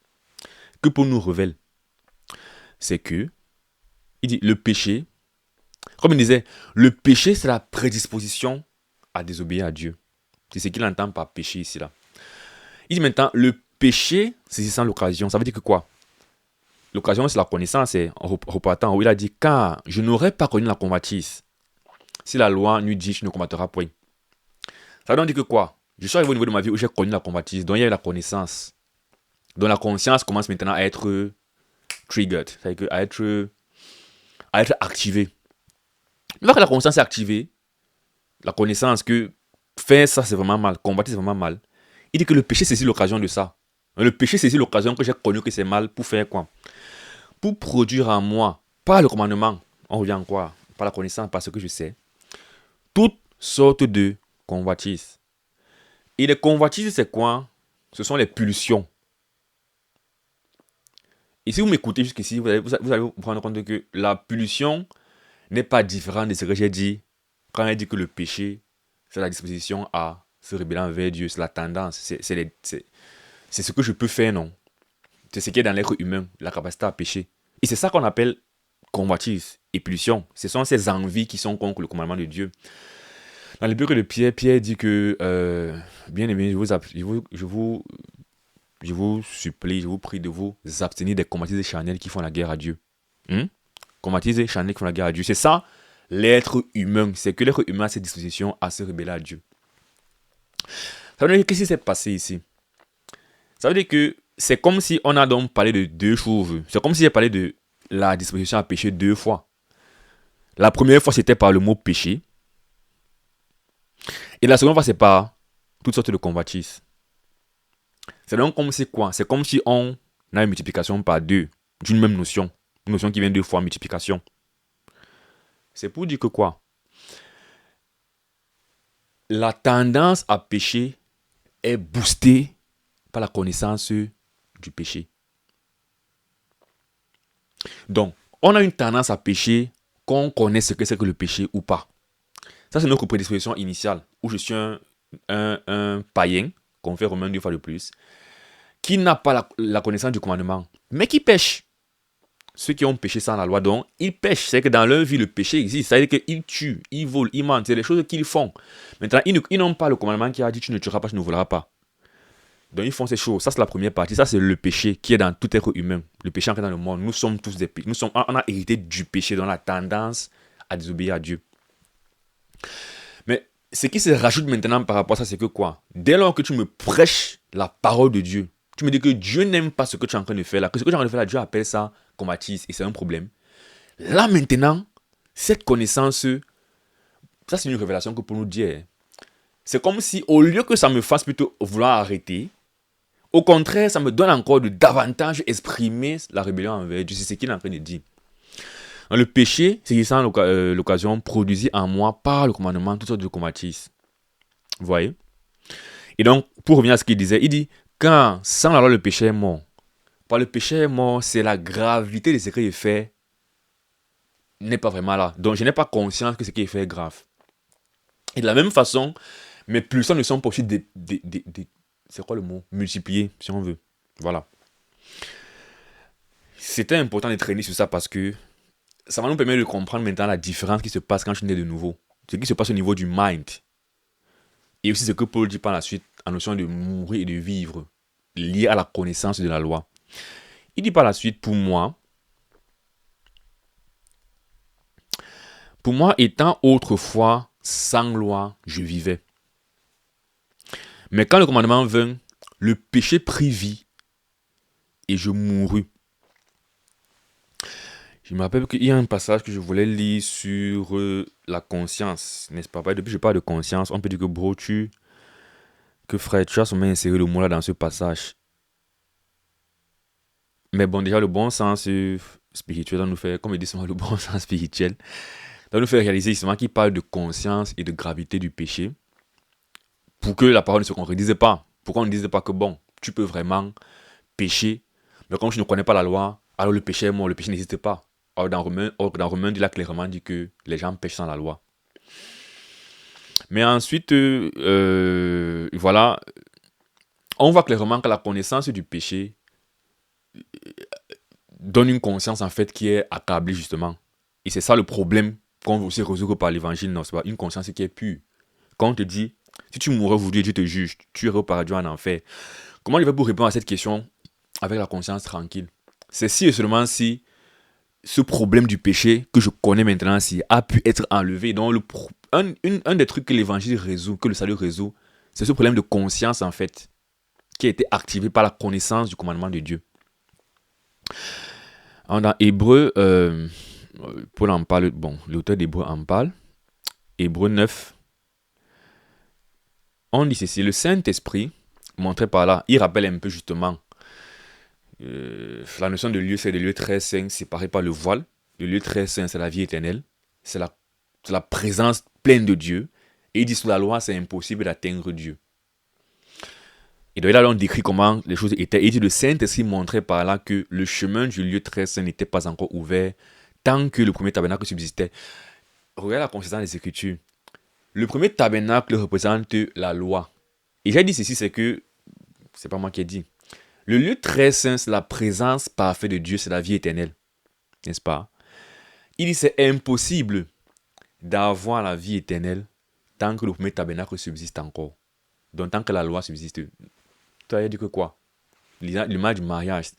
Que pour nous révèle, c'est que, il dit, le péché, comme il disait, le péché, c'est la prédisposition à désobéir à Dieu. C'est ce qu'il entend par péché ici, là. Il dit maintenant, le péché, c'est sans l'occasion. Ça veut dire que quoi? L'occasion, c'est la connaissance. C'est en repartant où il a dit, car je n'aurais pas connu la convoitise si la loi nous dit, je ne combattrai point. Ça veut donc dire que quoi? Je suis arrivé au niveau de ma vie où j'ai connu la convoitise, donc il y a eu la connaissance. Donc la conscience commence maintenant à être triggered, c'est-à-dire à être activée. Une fois que la conscience est activée, la connaissance que faire ça c'est vraiment mal, combattre c'est vraiment mal, il dit que le péché saisit l'occasion de ça. Le péché saisit l'occasion que j'ai connu que c'est mal pour faire quoi? Pour produire en moi, par le commandement, on revient en quoi? Par la connaissance, par ce que je sais, toutes sortes de convoitises. Et les convoitises, c'est quoi? Ce sont les pulsions. Et si vous m'écoutez jusqu'ici, vous allez vous rendre compte que la pulsion n'est pas différente de ce que j'ai dit quand il dit que le péché, c'est la disposition à se rebeller envers Dieu, c'est la tendance, c'est ce que je peux faire, non? C'est ce qui est dans l'être humain, la capacité à pécher. Et c'est ça qu'on appelle convoitise et pulsion. Ce sont ces envies qui sont contre le commandement de Dieu. Dans l'épître de Pierre, Pierre dit que, bien aimé, je vous supplie, je vous prie de vous abstenir des convoitises charnelles qui font la guerre à Dieu. Hmm? Convoitises charnelles qui font la guerre à Dieu. C'est ça, l'être humain. C'est que l'être humain a cette disposition à se rebeller à Dieu. Ça veut dire, qu'est-ce qui s'est passé ici? Ça veut dire que c'est comme si on a donc parlé de deux choses. C'est comme si j'ai parlé de la disposition à pécher deux fois. La première fois, c'était par le mot péché. Et la seconde fois, c'est par toutes sortes de convoitises. C'est donc comme si quoi? C'est comme si on a une multiplication par deux d'une même notion. Une notion qui vient deux fois, multiplication. C'est pour dire que quoi? La tendance à pécher est boostée par la connaissance du péché. Donc, on a une tendance à pécher qu'on connaît ce que c'est que le péché ou pas. Ça, c'est notre prédisposition initiale, où je suis un païen, qu'on fait Romains 2 fois de plus, qui n'a pas la connaissance du commandement, mais qui pêche. Ceux qui ont péché sans la loi, donc, ils pêchent. C'est que dans leur vie, le péché existe. C'est-à-dire qu'ils tuent, ils volent, ils mentent. C'est des choses qu'ils font. Maintenant, ils n'ont pas le commandement qui a dit tu ne tueras pas, tu ne voleras pas. Donc, ils font ces choses. Ça, c'est la première partie. Ça, c'est le péché qui est dans tout être humain. Le péché entré dans le monde. Nous sommes tous des péchés. On a hérité du péché, dans la tendance à désobéir à Dieu. Mais ce qui se rajoute maintenant par rapport à ça, c'est que quoi? Dès lors que tu me prêches la parole de Dieu, tu me dis que Dieu n'aime pas ce que tu es en train de faire là, que ce que tu es en train de faire là, Dieu appelle ça convoitise et c'est un problème. Là maintenant, cette connaissance, ça c'est une révélation que pour nous dire, c'est comme si au lieu que ça me fasse plutôt vouloir arrêter, au contraire, ça me donne encore de davantage exprimer la rébellion envers Dieu. C'est ce qu'il est en train de dire. Dans le péché, saisissant l'occasion, produisit en moi par le commandement toutes sortes de convoitises. Vous voyez? Et donc, pour revenir à ce qu'il disait, il dit, quand sans la loi le péché est mort, par le péché est mort, c'est la gravité de ce qu'il fait n'est pas vraiment là. Donc, je n'ai pas conscience que ce qu'il fait est grave. Et de la même façon, mes pulsions ne sont pas aussi c'est quoi le mot? Multipliées, si on veut. Voilà. C'était important de traîner sur ça parce que ça va nous permettre de comprendre maintenant la différence qui se passe quand je nais de nouveau. Ce qui se passe au niveau du mind. Et aussi ce que Paul dit par la suite en notion de mourir et de vivre, lié à la connaissance de la loi. Il dit par la suite, pour moi, étant autrefois sans loi, je vivais. Mais quand le commandement vint, le péché prit vie et je mourus. Je me rappelle qu'il y a un passage que je voulais lire sur la conscience, n'est-ce pas? Depuis que je parle de conscience, on peut dire que bro, que frère, tu as sûrement inséré le mot là dans ce passage. Mais bon, déjà, le bon sens spirituel doit nous faire, comme il dit souvent, le bon sens spirituel, doit nous faire réaliser justement qu'il parle de conscience et de gravité du péché pour que la parole ne se contredise pas. Pourquoi on ne dise pas que bon, tu peux vraiment pécher, mais comme tu ne connais pas la loi, alors le péché est mort, le péché n'existe pas. Or, dans Romains, il a clairement dit que les gens pêchent sans la loi. Mais ensuite, voilà, on voit clairement que la connaissance du péché donne une conscience en fait qui est accablée justement. Et c'est ça le problème qu'on veut aussi résoudre par l'évangile, non, c'est pas une conscience qui est pure. Quand on te dit, si tu mourrais aujourd'hui, Dieu te juge, tu irais au paradis ou en enfer. Comment il va pour répondre à cette question avec la conscience tranquille? C'est si et seulement si ce problème du péché que je connais maintenant si a pu être enlevé. Donc un des trucs que l'évangile résout, que le salut résout, c'est ce problème de conscience en fait, qui a été activé par la connaissance du commandement de Dieu. Dans Hébreu, Paul en parle, bon, l'auteur d'Hébreu en parle. Hébreu 9, on dit ceci, le Saint-Esprit, montré par là, il rappelle un peu justement la notion de lieu, c'est le lieu très saint, séparé par le voile. Le lieu très saint, c'est la vie éternelle. C'est la présence pleine de Dieu. Et il dit sous la loi, c'est impossible d'atteindre Dieu. Et donc là, on décrit comment les choses étaient. Et il dit le Saint-Esprit montrait par là que le chemin du lieu très saint n'était pas encore ouvert tant que le premier tabernacle subsistait. Regarde la consistance des Écritures. Le premier tabernacle représente la loi. Et j'ai dit ceci, c'est que, c'est pas moi qui ai dit, le lieu très saint, c'est la présence parfaite de Dieu, c'est la vie éternelle. N'est-ce pas? Il dit c'est impossible d'avoir la vie éternelle tant que le premier tabernacle subsiste encore. Donc, tant que la loi subsiste, tu as dit que quoi? L'image du mariage.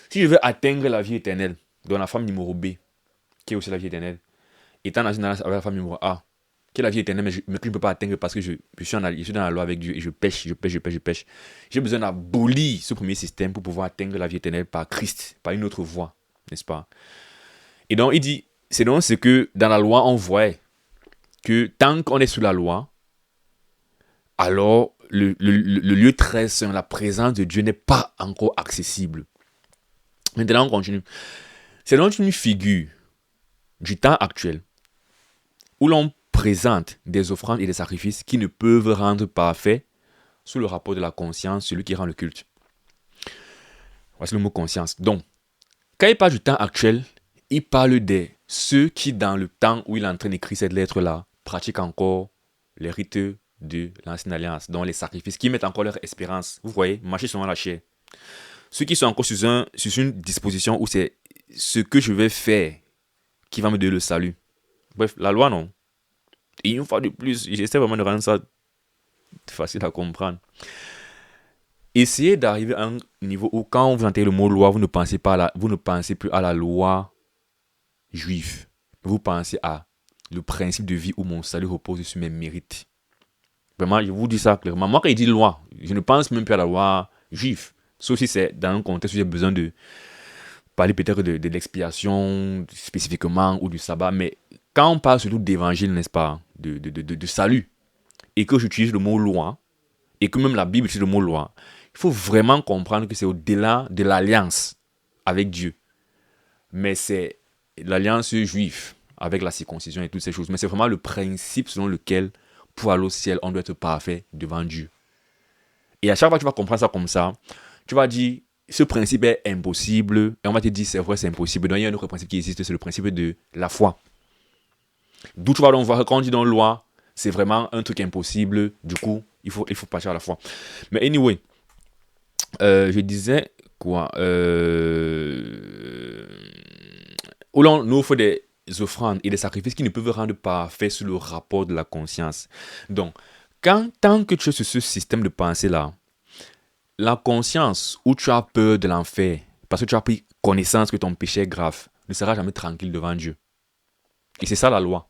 Si je veux atteindre la vie éternelle, dans la femme numéro B, qui est aussi la vie éternelle, étant dans une alliance avec la femme numéro A, qui est la vie éternelle, mais que je ne peux pas atteindre parce que je suis dans la loi avec Dieu et je pêche. J'ai besoin d'abolir ce premier système pour pouvoir atteindre la vie éternelle par Christ, par une autre voie, n'est-ce pas? Et donc, il dit, c'est donc ce que dans la loi, on voit que tant qu'on est sous la loi, alors le lieu très saint, la présence de Dieu n'est pas encore accessible. Maintenant, on continue. C'est donc une figure du temps actuel où l'on présente des offrandes et des sacrifices qui ne peuvent rendre parfait sous le rapport de la conscience, celui qui rend le culte. Voici le mot conscience. Donc, quand il parle du temps actuel, il parle de ceux qui, dans le temps où il est en train d'écrire cette lettre-là, pratiquent encore les rites de l'ancienne alliance, dont les sacrifices, qui mettent encore leur espérance. Vous voyez, marcher sur la chair. Ceux qui sont encore sur une disposition où c'est ce que je vais faire qui va me donner le salut. Bref, la loi, non. Et une fois de plus, j'essaie vraiment de rendre ça facile à comprendre. Essayez d'arriver à un niveau où, quand vous entendez le mot loi, vous ne pensez plus à la loi juive. Vous pensez à le principe de vie où mon salut repose sur mes mérites. Vraiment, je vous dis ça clairement. Moi, quand il dit loi, je ne pense même plus à la loi juive. Sauf si c'est dans un contexte où j'ai besoin de parler peut-être de l'expiation spécifiquement ou du sabbat. Mais quand on parle surtout d'évangile, n'est-ce pas, de salut, et que j'utilise le mot loi, et que même la Bible utilise le mot loi, il faut vraiment comprendre que c'est au-delà de l'alliance avec Dieu. Mais c'est l'alliance juive avec la circoncision et toutes ces choses. Mais c'est vraiment le principe selon lequel, pour aller au ciel, on doit être parfait devant Dieu. Et à chaque fois que tu vas comprendre ça comme ça, tu vas dire, ce principe est impossible. Et on va te dire, c'est vrai, c'est impossible. Donc il y a un autre principe qui existe, c'est le principe de la foi. D'où tu vas donc voir que quand on dit dans la loi, c'est vraiment un truc impossible. Du coup, il faut passer à la foi. Mais anyway, je disais quoi où l'on nous offre des offrandes et des sacrifices qui ne peuvent rendre parfait sous le rapport de la conscience. Donc, tant que tu es sur ce système de pensée-là, la conscience où tu as peur de l'enfer, parce que tu as pris connaissance que ton péché est grave, ne sera jamais tranquille devant Dieu. Et c'est ça la loi.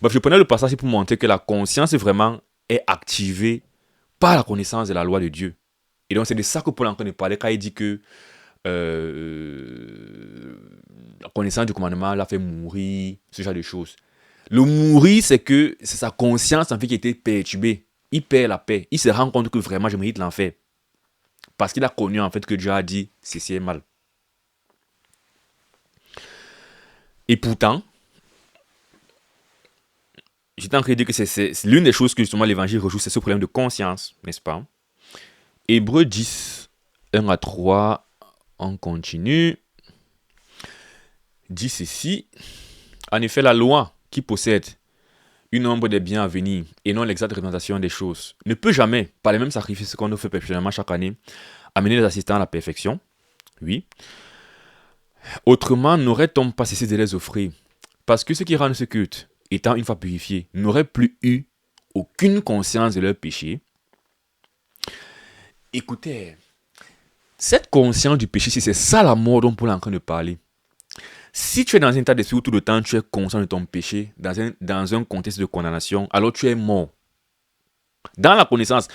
Bref, je prenais le passage pour montrer que la conscience vraiment est activée par la connaissance de la loi de Dieu. Et donc, c'est de ça que Paul est en train de parler quand il dit que la connaissance du commandement l'a fait mourir, ce genre de choses. Le mourir, c'est que c'est sa conscience en fait qui a été perturbée. Il perd la paix. Il se rend compte que vraiment je mérite l'enfer. Parce qu'il a connu en fait que Dieu a dit ceci est mal. Et pourtant, j'étais en train de dire que c'est l'une des choses que justement l'évangile rejoue, c'est ce problème de conscience, n'est-ce pas? Hébreux 10, 1 à 3, on continue. Dit ceci. En effet, la loi qui possède une ombre des biens à venir et non l'exacte représentation des choses ne peut jamais, par les mêmes sacrifices qu'on nous fait personnellement chaque année, amener les assistants à la perfection. Oui. Autrement, n'aurait-on pas cessé de les offrir? Parce que ceux qui rendent ce culte, étant une fois purifiés, n'auraient plus eu aucune conscience de leur péché. Écoutez, cette conscience du péché, c'est ça la mort dont Paul est en train de parler. Si tu es dans un état d'esprit où tout le temps tu es conscient de ton péché, dans un contexte de condamnation, alors tu es mort. Dans la connaissance,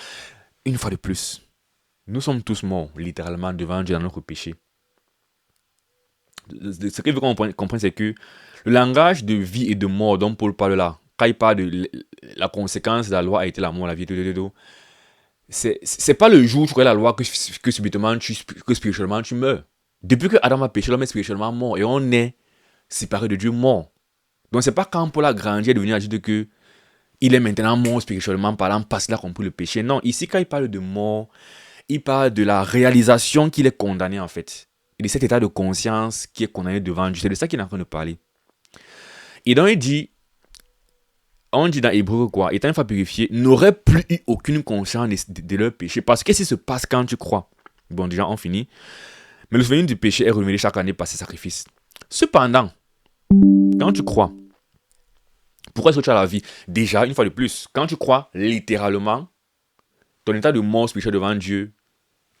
une fois de plus, nous sommes tous morts, littéralement, devant Dieu dans notre péché. Ce qu'il veut qu'on comprenne, c'est que le langage de vie et de mort dont Paul parle là, quand il parle de la conséquence de la loi a été la mort, la vie, c'est pas le jour où tu connais la loi que subitement, que spirituellement tu meurs. Depuis que Adam a péché, l'homme est spirituellement mort et on est séparé de Dieu mort. Donc c'est pas quand Paul a grandi et devenu adulte que il est maintenant mort spirituellement parlant parce qu'il a compris le péché. Non, ici quand il parle de mort, il parle de la réalisation qu'il est condamné en fait. Et de cet état de conscience qui est condamné devant Dieu. C'est de ça qu'il est en train de parler. Et donc on dit dans Hébreux quoi, étant une fois purifié, n'aurait plus eu aucune conscience de leur péché. Parce que qu'est-ce qui se passe quand tu crois? Bon, déjà on finit. Mais le souvenir du péché est renouvelé chaque année par ses sacrifices. Cependant, quand tu crois, Pourquoi est-ce que tu as la vie? Déjà, une fois de plus, quand tu crois littéralement, ton état de mort spirituelle devant Dieu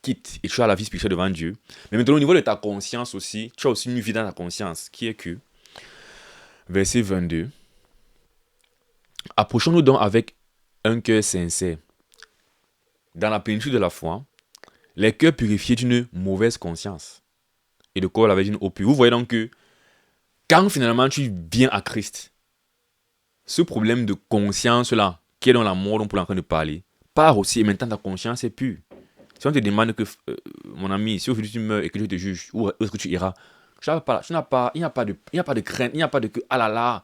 quitte et tu as la vie spirituelle devant Dieu. Mais maintenant, au niveau de ta conscience aussi, tu as aussi une vie dans ta conscience qui est que, verset 22, approchons-nous donc avec un cœur sincère, dans la plénitude de la foi, les cœurs purifiés d'une mauvaise conscience et de corps lavé d'une eau pure. Vous voyez donc que quand finalement tu viens à Christ, ce problème de conscience-là, qui est dans la mort dont on est en train de parler, part aussi et maintenant ta conscience est pure. Si on te demande que, mon ami, si aujourd'hui tu meurs et que je te juge, où est-ce que tu iras? Il n'y a pas de crainte, il n'y a pas de que, ah là là.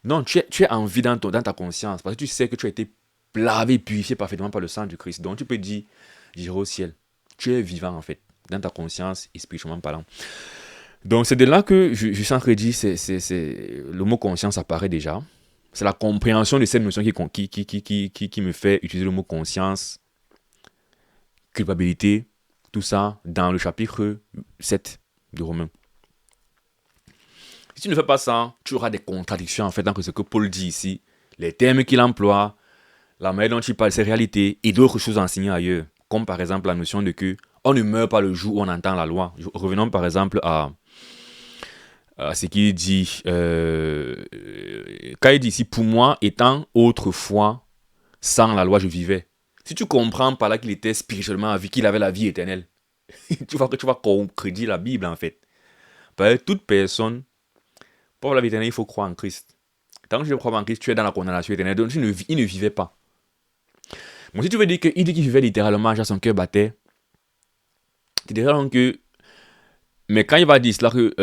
Non, tu es en vie dans ta conscience, parce que tu sais que tu as été lavé, purifié parfaitement par le sang du Christ. Donc tu peux dire, j'irai au ciel. Tu es vivant en fait, dans ta conscience et spirituellement parlant. Donc c'est de là que je suis en train de dire, le mot conscience apparaît déjà. C'est la compréhension de cette notion qui me fait utiliser le mot conscience, culpabilité, tout ça, dans le chapitre 7 de Romains. Si tu ne fais pas ça, tu auras des contradictions en fait dans ce que Paul dit ici, les termes qu'il emploie, la manière dont il parle, ses réalités et d'autres choses enseignées ailleurs, comme par exemple la notion de que on ne meurt pas le jour où on entend la loi. Revenons par exemple à ce qu'il dit, quand il dit ici, pour moi, étant autrefois sans la loi, je vivais. Si tu comprends par là qu'il était spirituellement à vie, qu'il avait la vie éternelle, tu vas concrétiser la Bible en fait. Parce que toute personne, pour la vie éternelle, il faut croire en Christ. Tant que tu ne crois pas en Christ, tu es dans la condamnation éternelle. Donc il ne vivait pas. Bon, si tu veux dire qu'il dit qu'il vivait littéralement, genre son cœur battait, tu dirais donc que. Mais quand il va dire cela, que.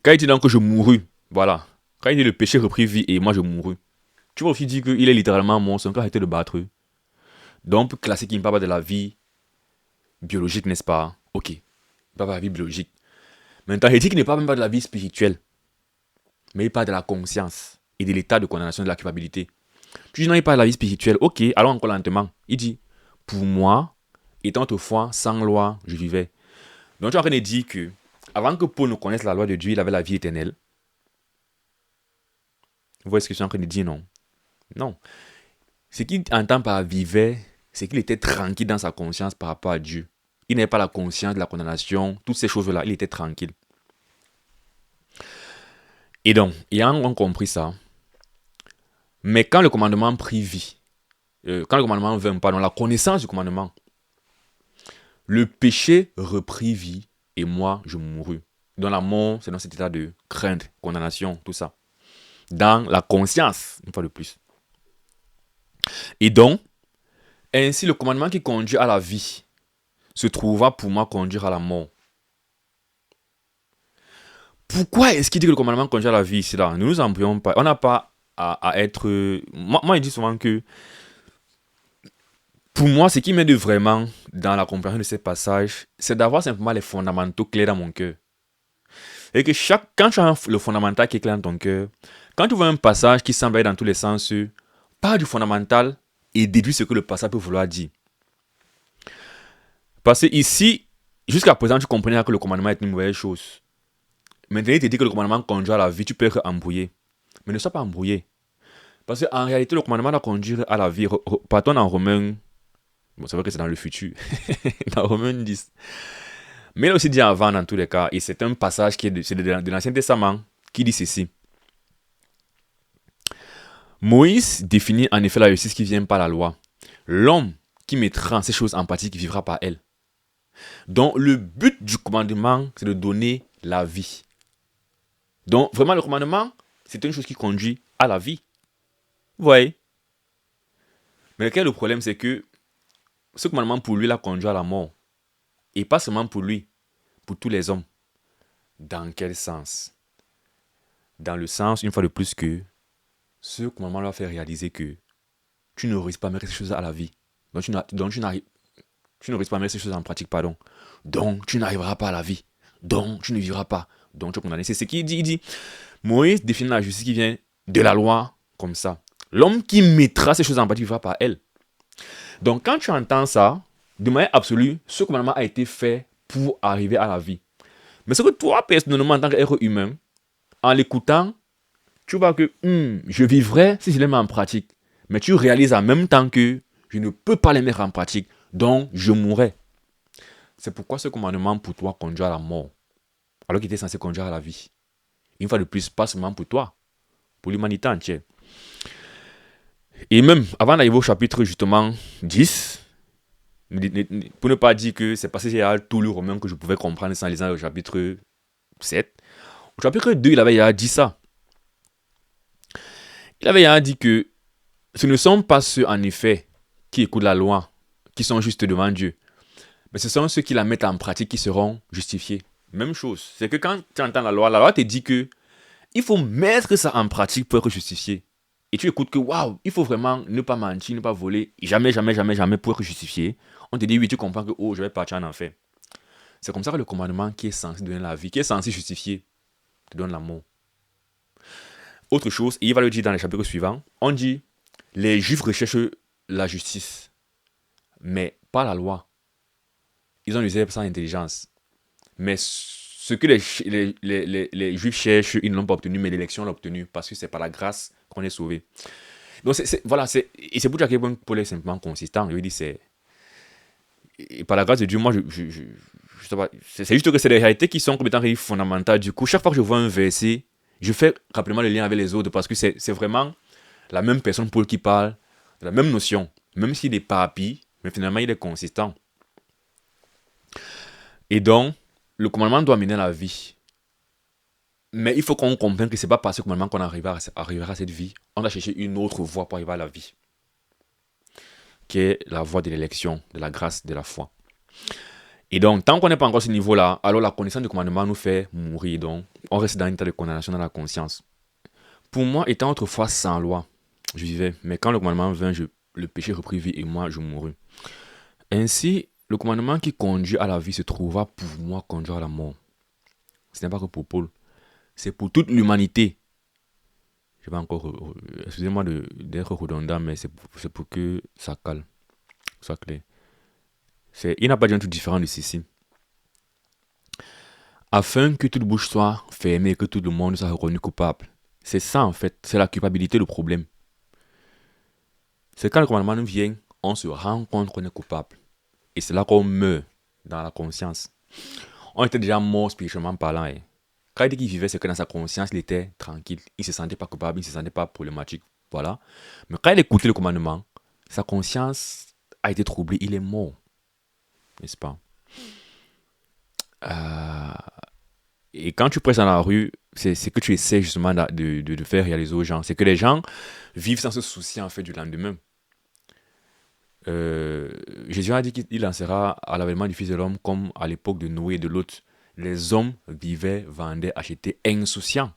Quand il dit donc que je mourus, voilà. Quand il dit le péché reprit vie et moi je mourus, tu vas aussi dire qu'il est littéralement mort, son cœur a été de battre. Donc, classique, il ne parle pas de la vie biologique, n'est-ce pas? Ok. Il ne parle pas de la vie biologique. Maintenant, il dit qu'il ne parle même pas de la vie spirituelle. Mais il parle de la conscience et de l'état de condamnation de la culpabilité. Tu dis non, il parle de la vie spirituelle. Ok, allons encore lentement. Il dit, pour moi, étant autrefois sans loi, je vivais. Donc tu es en train de dire que, avant que Paul ne connaisse la loi de Dieu, il avait la vie éternelle. Vous voyez ce que je suis en train de dire, non? Non. Ce qu'il entend par vivait, c'est qu'il était tranquille dans sa conscience par rapport à Dieu. Il n'avait pas la conscience de la condamnation, toutes ces choses-là, il était tranquille. Et donc, ayant compris ça, mais quand le commandement prit vie, quand le commandement vint, pardon, la connaissance du commandement, le péché reprit vie et moi, je mourus. Dans la mort, c'est dans cet état de crainte, condamnation, tout ça. Dans la conscience, une fois de plus. Et donc, ainsi le commandement qui conduit à la vie se trouva pour moi conduire à la mort. Pourquoi est-ce qu'il dit que le commandement conduit à la vie ici là? Nous nous embrouillons pas. On n'a pas à être... Moi, il dit souvent que pour moi, ce qui m'aide vraiment dans la compréhension de ces passages, c'est d'avoir simplement les fondamentaux clairs dans mon cœur. Et que quand tu as le fondamental qui est clair dans ton cœur, quand tu vois un passage qui semble aller dans tous les sens, pars du fondamental et déduis ce que le passage peut vouloir dire. Parce que ici, jusqu'à présent, tu comprenais que le commandement est une mauvaise chose. Maintenant, il te dit que le commandement conduit à la vie, tu peux être embrouillé. Mais ne sois pas embrouillé. Parce qu'en réalité, le commandement doit conduire à la vie. Partons dans Romains. Bon, c'est vrai que c'est dans le futur. Dans Romains 10. Mais il a aussi dit avant, dans tous les cas, et c'est un passage qui est de l'Ancien Testament, qui dit ceci. Moïse définit en effet la justice qui vient par la loi. L'homme qui mettra ces choses en pratique vivra par elle. Donc, le but du commandement, c'est de donner la vie. Donc, vraiment, le commandement, c'est une chose qui conduit à la vie. Vous voyez? Mais le problème, c'est que ce commandement, pour lui, l'a conduit à la mort. Et pas seulement pour lui, pour tous les hommes. Dans quel sens? Dans le sens, une fois de plus, que ce commandement leur fait réaliser que tu ne risques pas de mettre ces choses à la vie. Donc, tu ne risques pas de mettre ces choses en pratique, pardon. Donc, tu n'arriveras pas à la vie. Donc, tu ne vivras pas. Donc, tu es condamné. C'est ce qu'il dit. Il dit, Moïse définit la justice qui vient de la loi comme ça. L'homme qui mettra ces choses en pratique vivra par elle. Donc, quand tu entends ça, de manière absolue, ce commandement a été fait pour arriver à la vie. Mais ce que toi, personnellement, en tant qu'être humain, en l'écoutant, tu vois que je vivrai si je les mets en pratique. Mais tu réalises en même temps que je ne peux pas les mettre en pratique, donc je mourrai. C'est pourquoi ce commandement pour toi conduit à la mort, alors qu'il était censé conduire à la vie. Une fois de plus, pas seulement pour toi, pour l'humanité entière. Et même, avant d'arriver au chapitre justement 10, pour ne pas dire que c'est parce que j'ai tout le romain que je pouvais comprendre sans lisant le chapitre 7, au chapitre 2, il avait dit ça. Il avait dit que ce ne sont pas ceux, en effet, qui écoutent la loi, qui sont justes devant Dieu, mais ce sont ceux qui la mettent en pratique qui seront justifiés. Même chose, c'est que quand tu entends la loi te dit que il faut mettre ça en pratique pour être justifié. Et tu écoutes que, waouh, il faut vraiment ne pas mentir, ne pas voler, jamais, jamais, jamais, jamais pour être justifié. On te dit, oui, tu comprends que, oh, je vais partir en enfer. C'est comme ça que le commandement qui est censé donner la vie, qui est censé justifier, te donne l'amour. Autre chose, et il va le dire dans les chapitres suivants, on dit, les Juifs recherchent la justice, mais pas la loi. Ils ont usé sans intelligence. Mais ce que les Juifs cherchent, ils ne l'ont pas obtenu, mais l'élection l'a obtenu, parce que c'est par la grâce qu'on est sauvé. Donc, et c'est pour dire que Paul est simplement consistant. Je veux dire, et par la grâce de Dieu, moi, je sais pas, c'est juste que c'est des réalités qui sont comme étant fondamentales. Du coup, chaque fois que je vois un verset, je fais rapidement le lien avec les autres, parce que c'est vraiment la même personne, Paul, qui parle de la même notion, même s'il est papy, mais finalement, il est consistant. Et donc, le commandement doit mener à la vie. Mais il faut qu'on comprenne que ce n'est pas par ce commandement qu'on arrivera à cette vie. On doit chercher une autre voie pour arriver à la vie, qui est la voie de l'élection, de la grâce, de la foi. Et donc, tant qu'on n'est pas encore à ce niveau-là, alors la connaissance du commandement nous fait mourir. Donc, on reste dans un état de condamnation dans la conscience. Pour moi, étant autrefois sans loi, je vivais. Mais quand le commandement vint, le péché reprit vie et moi, je mourus. Ainsi, le commandement qui conduit à la vie se trouva pour moi conduire à la mort. Ce n'est pas que pour Paul. C'est pour toute l'humanité. Je vais encore, excusez-moi d'être redondant, mais c'est pour que ça cale, soit clair. Il n'a pas dit un truc différent de ceci. Afin que toute bouche soit fermée et que tout le monde soit reconnu coupable. C'est ça en fait, c'est la culpabilité le problème. C'est quand le commandement nous vient, on se rend compte qu'on est coupable. Et c'est là qu'on meurt dans la conscience. On était déjà mort spirituellement parlant. Quand il dit qu'il vivait, c'est que dans sa conscience, il était tranquille. Il ne se sentait pas coupable, il ne se sentait pas problématique. Voilà. Mais quand il écoutait le commandement, sa conscience a été troublée. Il est mort. N'est-ce pas? Et quand tu presses dans la rue, c'est ce que tu essaies justement de faire réaliser aux gens. C'est que les gens vivent sans se soucier en fait du lendemain. Jésus a dit qu'il lancera à l'avènement du Fils de l'homme comme à l'époque de Noé et de Lot. Les hommes vivaient, vendaient, achetaient, insouciants.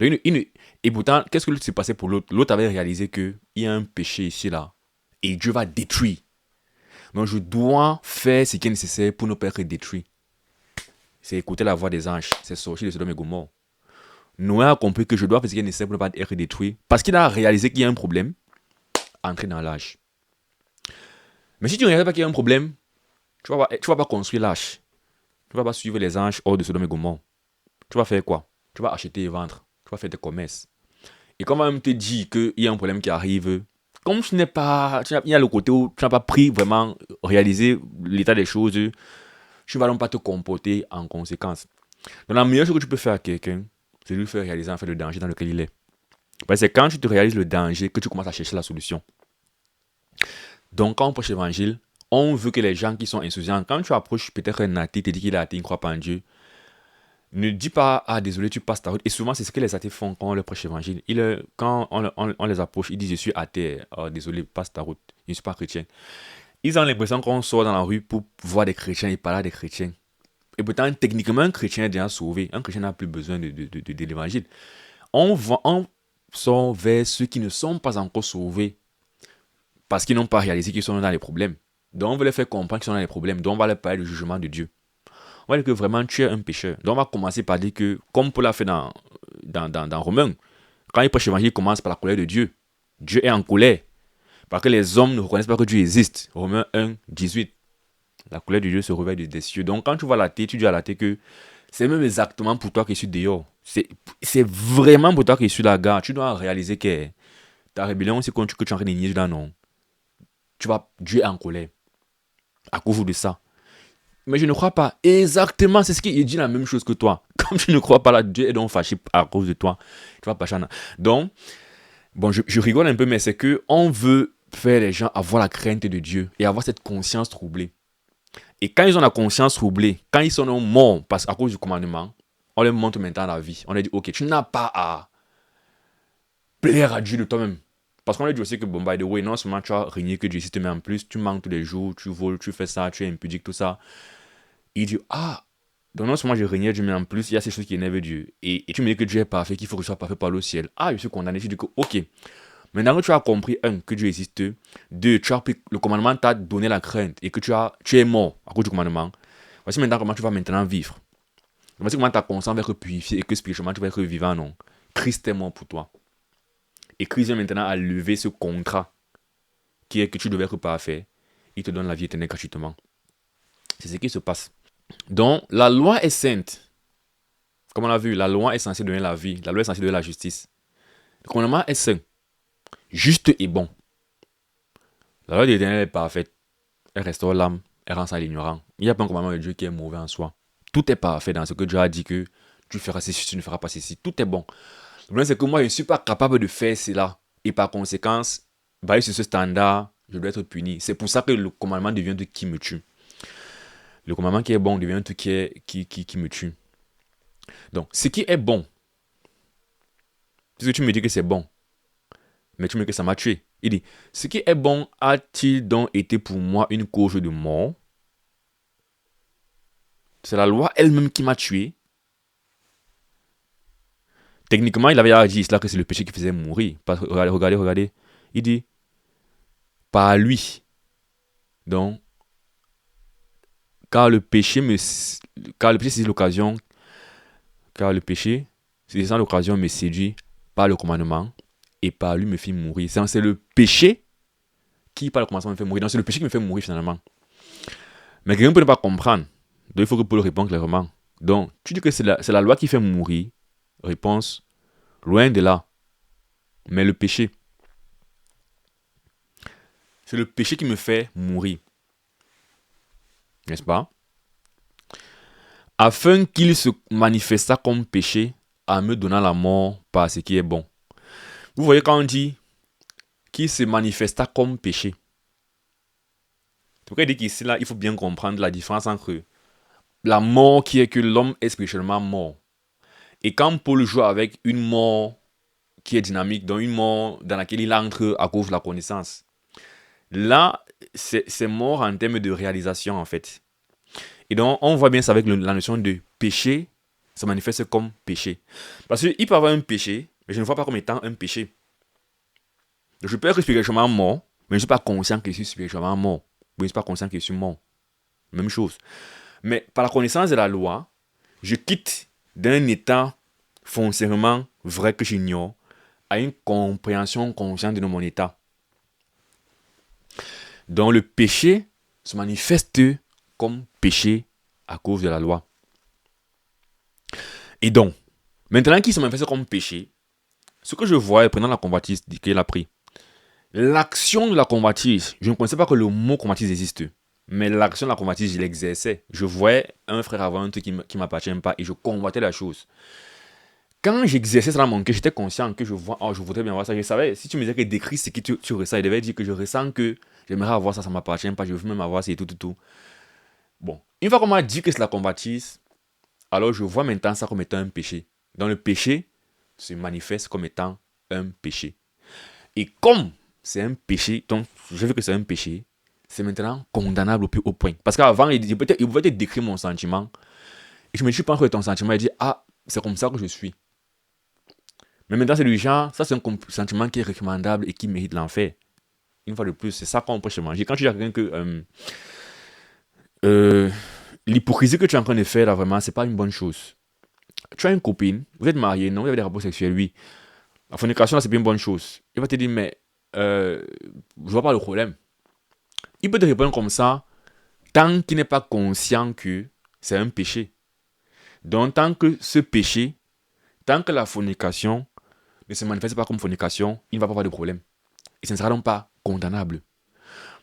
Et pourtant, qu'est-ce que s'est passé pour l'autre? L'autre avait réalisé qu'il y a un péché ici, là, et Dieu va détruire. Donc je dois faire ce qui est nécessaire pour ne pas être détruit. C'est écouter la voix des anges, c'est sortir de Sodome et Gomorrhe. Noé a compris que je dois faire ce qui est nécessaire pour ne pas être détruit, parce qu'il a réalisé qu'il y a un problème, entrer dans l'âge. Mais si tu ne réalises pas qu'il y a un problème, tu ne vas pas construire l'âge. Tu ne vas pas suivre les anges hors de Sodome et Gomorrhe. Tu vas faire quoi? Tu vas acheter et vendre. Tu vas faire des commerces. Et quand même te dit qu'il y a un problème qui arrive, comme il y a le côté où tu n'as pas pris vraiment réalisé l'état des choses, tu ne vas donc pas te comporter en conséquence. Donc la meilleure chose que tu peux faire à quelqu'un, c'est de lui faire réaliser en fait le danger dans lequel il est. Parce que c'est quand tu te réalises le danger que tu commences à chercher la solution. Donc quand on prêche l'évangile, on veut que les gens qui sont insouciants, quand tu approches peut-être un athée, tu te dis qu'il est athée, il ne croit pas en Dieu, ne dis pas, ah désolé, tu passes ta route. Et souvent, c'est ce que les athées font quand on leur prêche l'évangile. Quand on les approche, ils disent, je suis athée, oh, désolé, passe ta route, je ne suis pas chrétien. Ils ont l'impression qu'on sort dans la rue pour voir des chrétiens et parler à des chrétiens. Et pourtant, techniquement, un chrétien est déjà sauvé. Un chrétien n'a plus besoin de l'évangile. On sort vers ceux qui ne sont pas encore sauvés parce qu'ils n'ont pas réalisé qu'ils sont dans les problèmes. Donc, on veut les faire comprendre qu'ils sont dans les problèmes. Donc, on va leur parler du jugement de Dieu. On va dire que vraiment tu es un pécheur. Donc on va commencer par dire que, comme Paul l'a fait dans Romains, quand il prêche l'évangile, il commence par la colère de Dieu. Dieu est en colère. Parce que les hommes ne reconnaissent pas que Dieu existe. Romains 1, 18. La colère de Dieu se réveille des cieux. Donc quand tu vois l'athée, tu dis à l'athée que C'est même exactement pour toi que je suis dehors. C'est vraiment pour toi que je suis là-gare. Tu dois réaliser que ta rébellion, c'est quand que tu es en train de nier là, non. Dieu est en colère à cause de ça. Mais je ne crois pas. Exactement, c'est ce qu'il dit la même chose que toi. Comme tu ne crois pas là, Dieu est donc fâché à cause de toi. Tu vas pas chana. Donc, bon, je rigole un peu, mais c'est que on veut faire les gens avoir la crainte de Dieu et avoir cette conscience troublée. Et quand ils ont la conscience troublée, quand ils sont morts à cause du commandement, on leur montre maintenant la vie. On leur dit, ok, tu n'as pas à plaire à Dieu de toi-même. Parce qu'on leur dit aussi que, bon, by the way, non seulement tu as régné que Dieu te met en plus, tu manques tous les jours, tu voles, tu fais ça, tu es impudique, tout ça. Il dit, ah, donc non seulement j'ai régné Dieu, mais en plus, il y a ces choses qui énervent Dieu. Et tu me dis que Dieu est parfait, qu'il faut que je sois parfait par le ciel. Ah, je suis condamné. Je dis que, ok. Maintenant que tu as compris, un, que Dieu existe, deux, le commandement t'a donné la crainte et que tu es mort à cause du commandement. Voici maintenant comment tu vas maintenant vivre. Voici comment ta conscience va être purifiée et que spirituellement tu vas être vivant, non. Christ est mort pour toi. Et Christ vient maintenant à lever ce contrat qui est que tu devais être parfait. Il te donne la vie éternelle gratuitement. C'est ce qui se passe. Donc, la loi est sainte. Comme on l'a vu, la loi est censée donner la vie. La loi est censée donner la justice. Le commandement est saint, juste et bon. La loi de l'Éternel est parfaite. Elle restaure l'âme, elle rend ça l'ignorant. Il n'y a pas un commandement de Dieu qui est mauvais en soi. Tout est parfait dans ce que Dieu a dit que tu feras ceci, tu ne feras pas ceci. Tout est bon. Le problème, c'est que moi, je ne suis pas capable de faire cela. Et par conséquent, basé sur ce standard, je dois être puni. C'est pour ça que le commandement devient tout qui me tue. Le commandement qui est bon devient tout qui me tue. Donc, ce qui est bon, puisque tu me dis que c'est bon, mais tu me dis que ça m'a tué. Il dit, ce qui est bon a-t-il donc été pour moi une cause de mort? C'est la loi elle-même qui m'a tué. Techniquement, il avait dit cela que c'est le péché qui faisait mourir. Regardez. Il dit, par lui. Donc, car le péché c'est l'occasion, car le péché, c'est l'occasion me séduit par le commandement et par lui me fit mourir. C'est le péché qui, par le commandement, me fait mourir. Donc, c'est le péché qui me fait mourir finalement. Mais quelqu'un peut ne pas comprendre. Donc, il faut que Paul réponde clairement. Donc, tu dis que c'est la loi qui fait mourir. Réponse, loin de là. Mais le péché, c'est le péché qui me fait mourir. N'est-ce pas? Afin qu'il se manifestât comme péché en me donnant la mort par ce qui est bon. Vous voyez quand on dit qu'il se manifesta comme péché. C'est pourquoi il dit qu'ici, là, il faut bien comprendre la différence entre la mort qui est que l'homme est spirituellement mort. Et quand Paul joue avec une mort qui est dynamique, donc une mort dans laquelle il entre à cause de la connaissance, là, c'est mort en termes de réalisation en fait. Et donc, on voit bien ça avec la notion de péché, ça manifeste comme péché. Parce qu'il peut y avoir un péché, mais je ne vois pas comme étant un péché. Donc, je peux être spirituellement mort, mais je ne suis pas conscient que je suis spirituellement mort. Je ne suis pas conscient que je suis mort. Même chose. Mais par la connaissance de la loi, je quitte d'un état foncièrement vrai que j'ignore à une compréhension consciente de mon état. Donc le péché se manifeste comme péché à cause de la loi. Et donc, maintenant qu'il se manifeste comme péché, ce que je vois, prenant la convoitise qu'il a pris, l'action de la convoitise, je ne connaissais pas que le mot convoitise existe, mais l'action de la convoitise, je l'exerçais. Je voyais un frère avoir un truc qui ne m'appartient pas et je convoitais la chose. Quand j'exerçais ça dans mon cœur, j'étais conscient que je voudrais bien avoir ça. Je savais, si tu me disais que décris ce que tu ressens, il devait dire que je ressens que j'aimerais avoir ça, ça ne m'appartient pas, je veux même avoir ça et tout. Bon, une fois qu'on m'a dit que c'est la convoitise, alors je vois maintenant ça comme étant un péché. Donc le péché se manifeste comme étant un péché. Et comme c'est un péché, donc je veux que c'est un péché, c'est maintenant condamnable au plus haut point. Parce qu'avant, il pouvait te décrire mon sentiment. Et je me dis, pas que ton sentiment, il dit, ah, c'est comme ça que je suis. Mais maintenant, c'est du genre, ça c'est un sentiment qui est recommandable et qui mérite l'enfer. Une fois de plus, c'est ça qu'on peut se manger. Quand tu dis à quelqu'un que l'hypocrisie que tu es en train de faire, là, vraiment, c'est pas une bonne chose. Tu as une copine, vous êtes marié, non, vous avez des rapports sexuels, oui. La fornication, là, c'est pas une bonne chose. Il va te dire, mais je vois pas le problème. Il peut te répondre comme ça, tant qu'il n'est pas conscient que c'est un péché. Donc, tant que ce péché, tant que la fornication ne se manifeste pas comme fornication, il ne va pas avoir de problème. Et ce ne sera donc pas condamnable.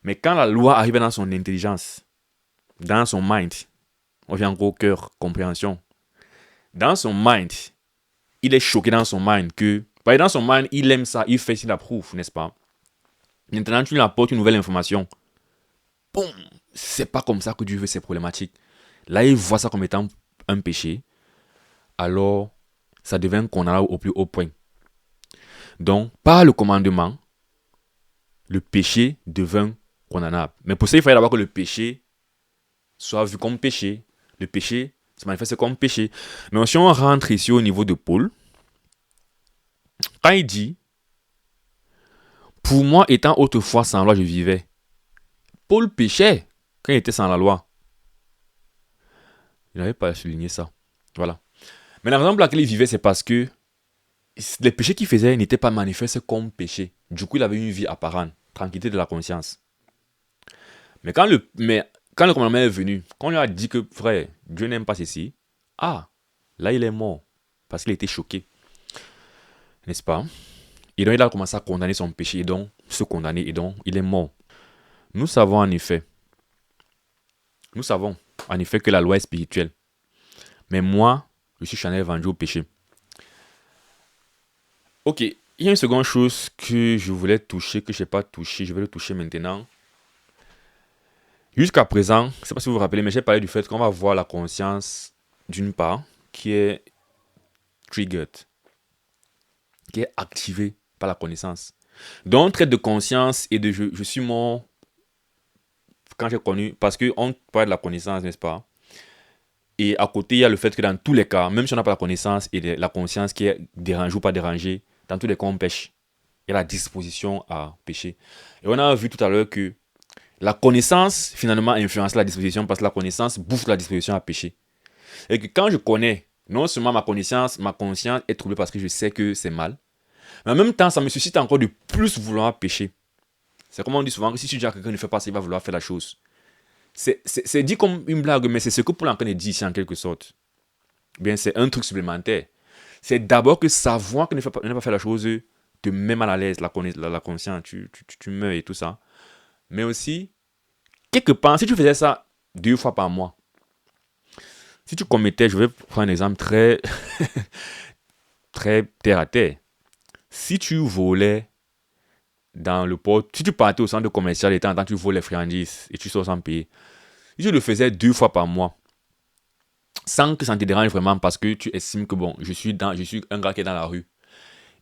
Mais quand la loi arrive dans son intelligence, dans son mind, on vient encore au cœur, compréhension. Dans son mind, il est choqué dans son mind que, dans son mind, il aime ça, il fait, il approuve, n'est-ce pas? Maintenant, tu lui apportes une nouvelle information. Boum! C'est pas comme ça que Dieu veut, c'est problématique. Là, il voit ça comme étant un péché. Alors, ça devient condamnable au plus haut point. Donc, par le commandement, le péché devient condamnable. Mais pour ça, il fallait d'abord que le péché soit vu comme péché. Le péché se manifeste comme péché. Mais si on rentre ici au niveau de Paul, quand il dit, pour moi, étant autrefois sans loi, je vivais. Paul péchait quand il était sans la loi. Il n'avait pas souligné ça. Voilà. Mais la raison pour laquelle il vivait, c'est parce que les péchés qu'il faisait n'étaient pas manifestes comme péché. Du coup, il avait une vie apparente, tranquillité de la conscience. Mais quand le commandement est venu, quand on lui a dit que, frère, Dieu n'aime pas ceci, là, il est mort. Parce qu'il était choqué. N'est-ce pas? Et donc, il a commencé à condamner son péché, et donc, se condamner, et donc, il est mort. Nous savons en effet que la loi est spirituelle. Mais moi, je suis charnel vendu au péché. Ok, il y a une seconde chose que je voulais toucher, que je n'ai pas touché, je vais le toucher maintenant. Jusqu'à présent, je ne sais pas si vous vous rappelez, mais j'ai parlé du fait qu'on va voir la conscience, d'une part, qui est triggered, qui est activée par la connaissance. Donc, trait de conscience et de je suis mort quand j'ai connu, parce qu'on parle de la connaissance, n'est-ce pas? Et à côté, il y a le fait que dans tous les cas, même si on n'a pas la connaissance et la conscience qui est dérangée ou pas dérangée, dans tous les cas, on pêche. Il y a la disposition à pécher. Et on a vu tout à l'heure que la connaissance, finalement, influence la disposition parce que la connaissance bouffe la disposition à pécher. Et que quand je connais, non seulement ma conscience est troublée parce que je sais que c'est mal, mais en même temps, ça me suscite encore de plus vouloir pécher. C'est comme on dit souvent que si tu dis à quelqu'un ne fait pas ça, il va vouloir faire la chose. C'est dit comme une blague, mais c'est ce que Paul en train de dire ici en quelque sorte. Bien, c'est un truc supplémentaire. C'est d'abord que savoir que ne pas faire la chose te met mal à l'aise, la conscience, tu meurs et tout ça. Mais aussi, quelque part, si tu faisais ça 2 fois par mois, si tu commettais, je vais prendre un exemple très, très terre à terre. Si tu volais dans le port, si tu partais au centre commercial et tu voles les friandises et tu sors sans payer, si tu le faisais 2 fois par mois, sans que ça te dérange vraiment parce que tu estimes que bon, je suis un gars qui est dans la rue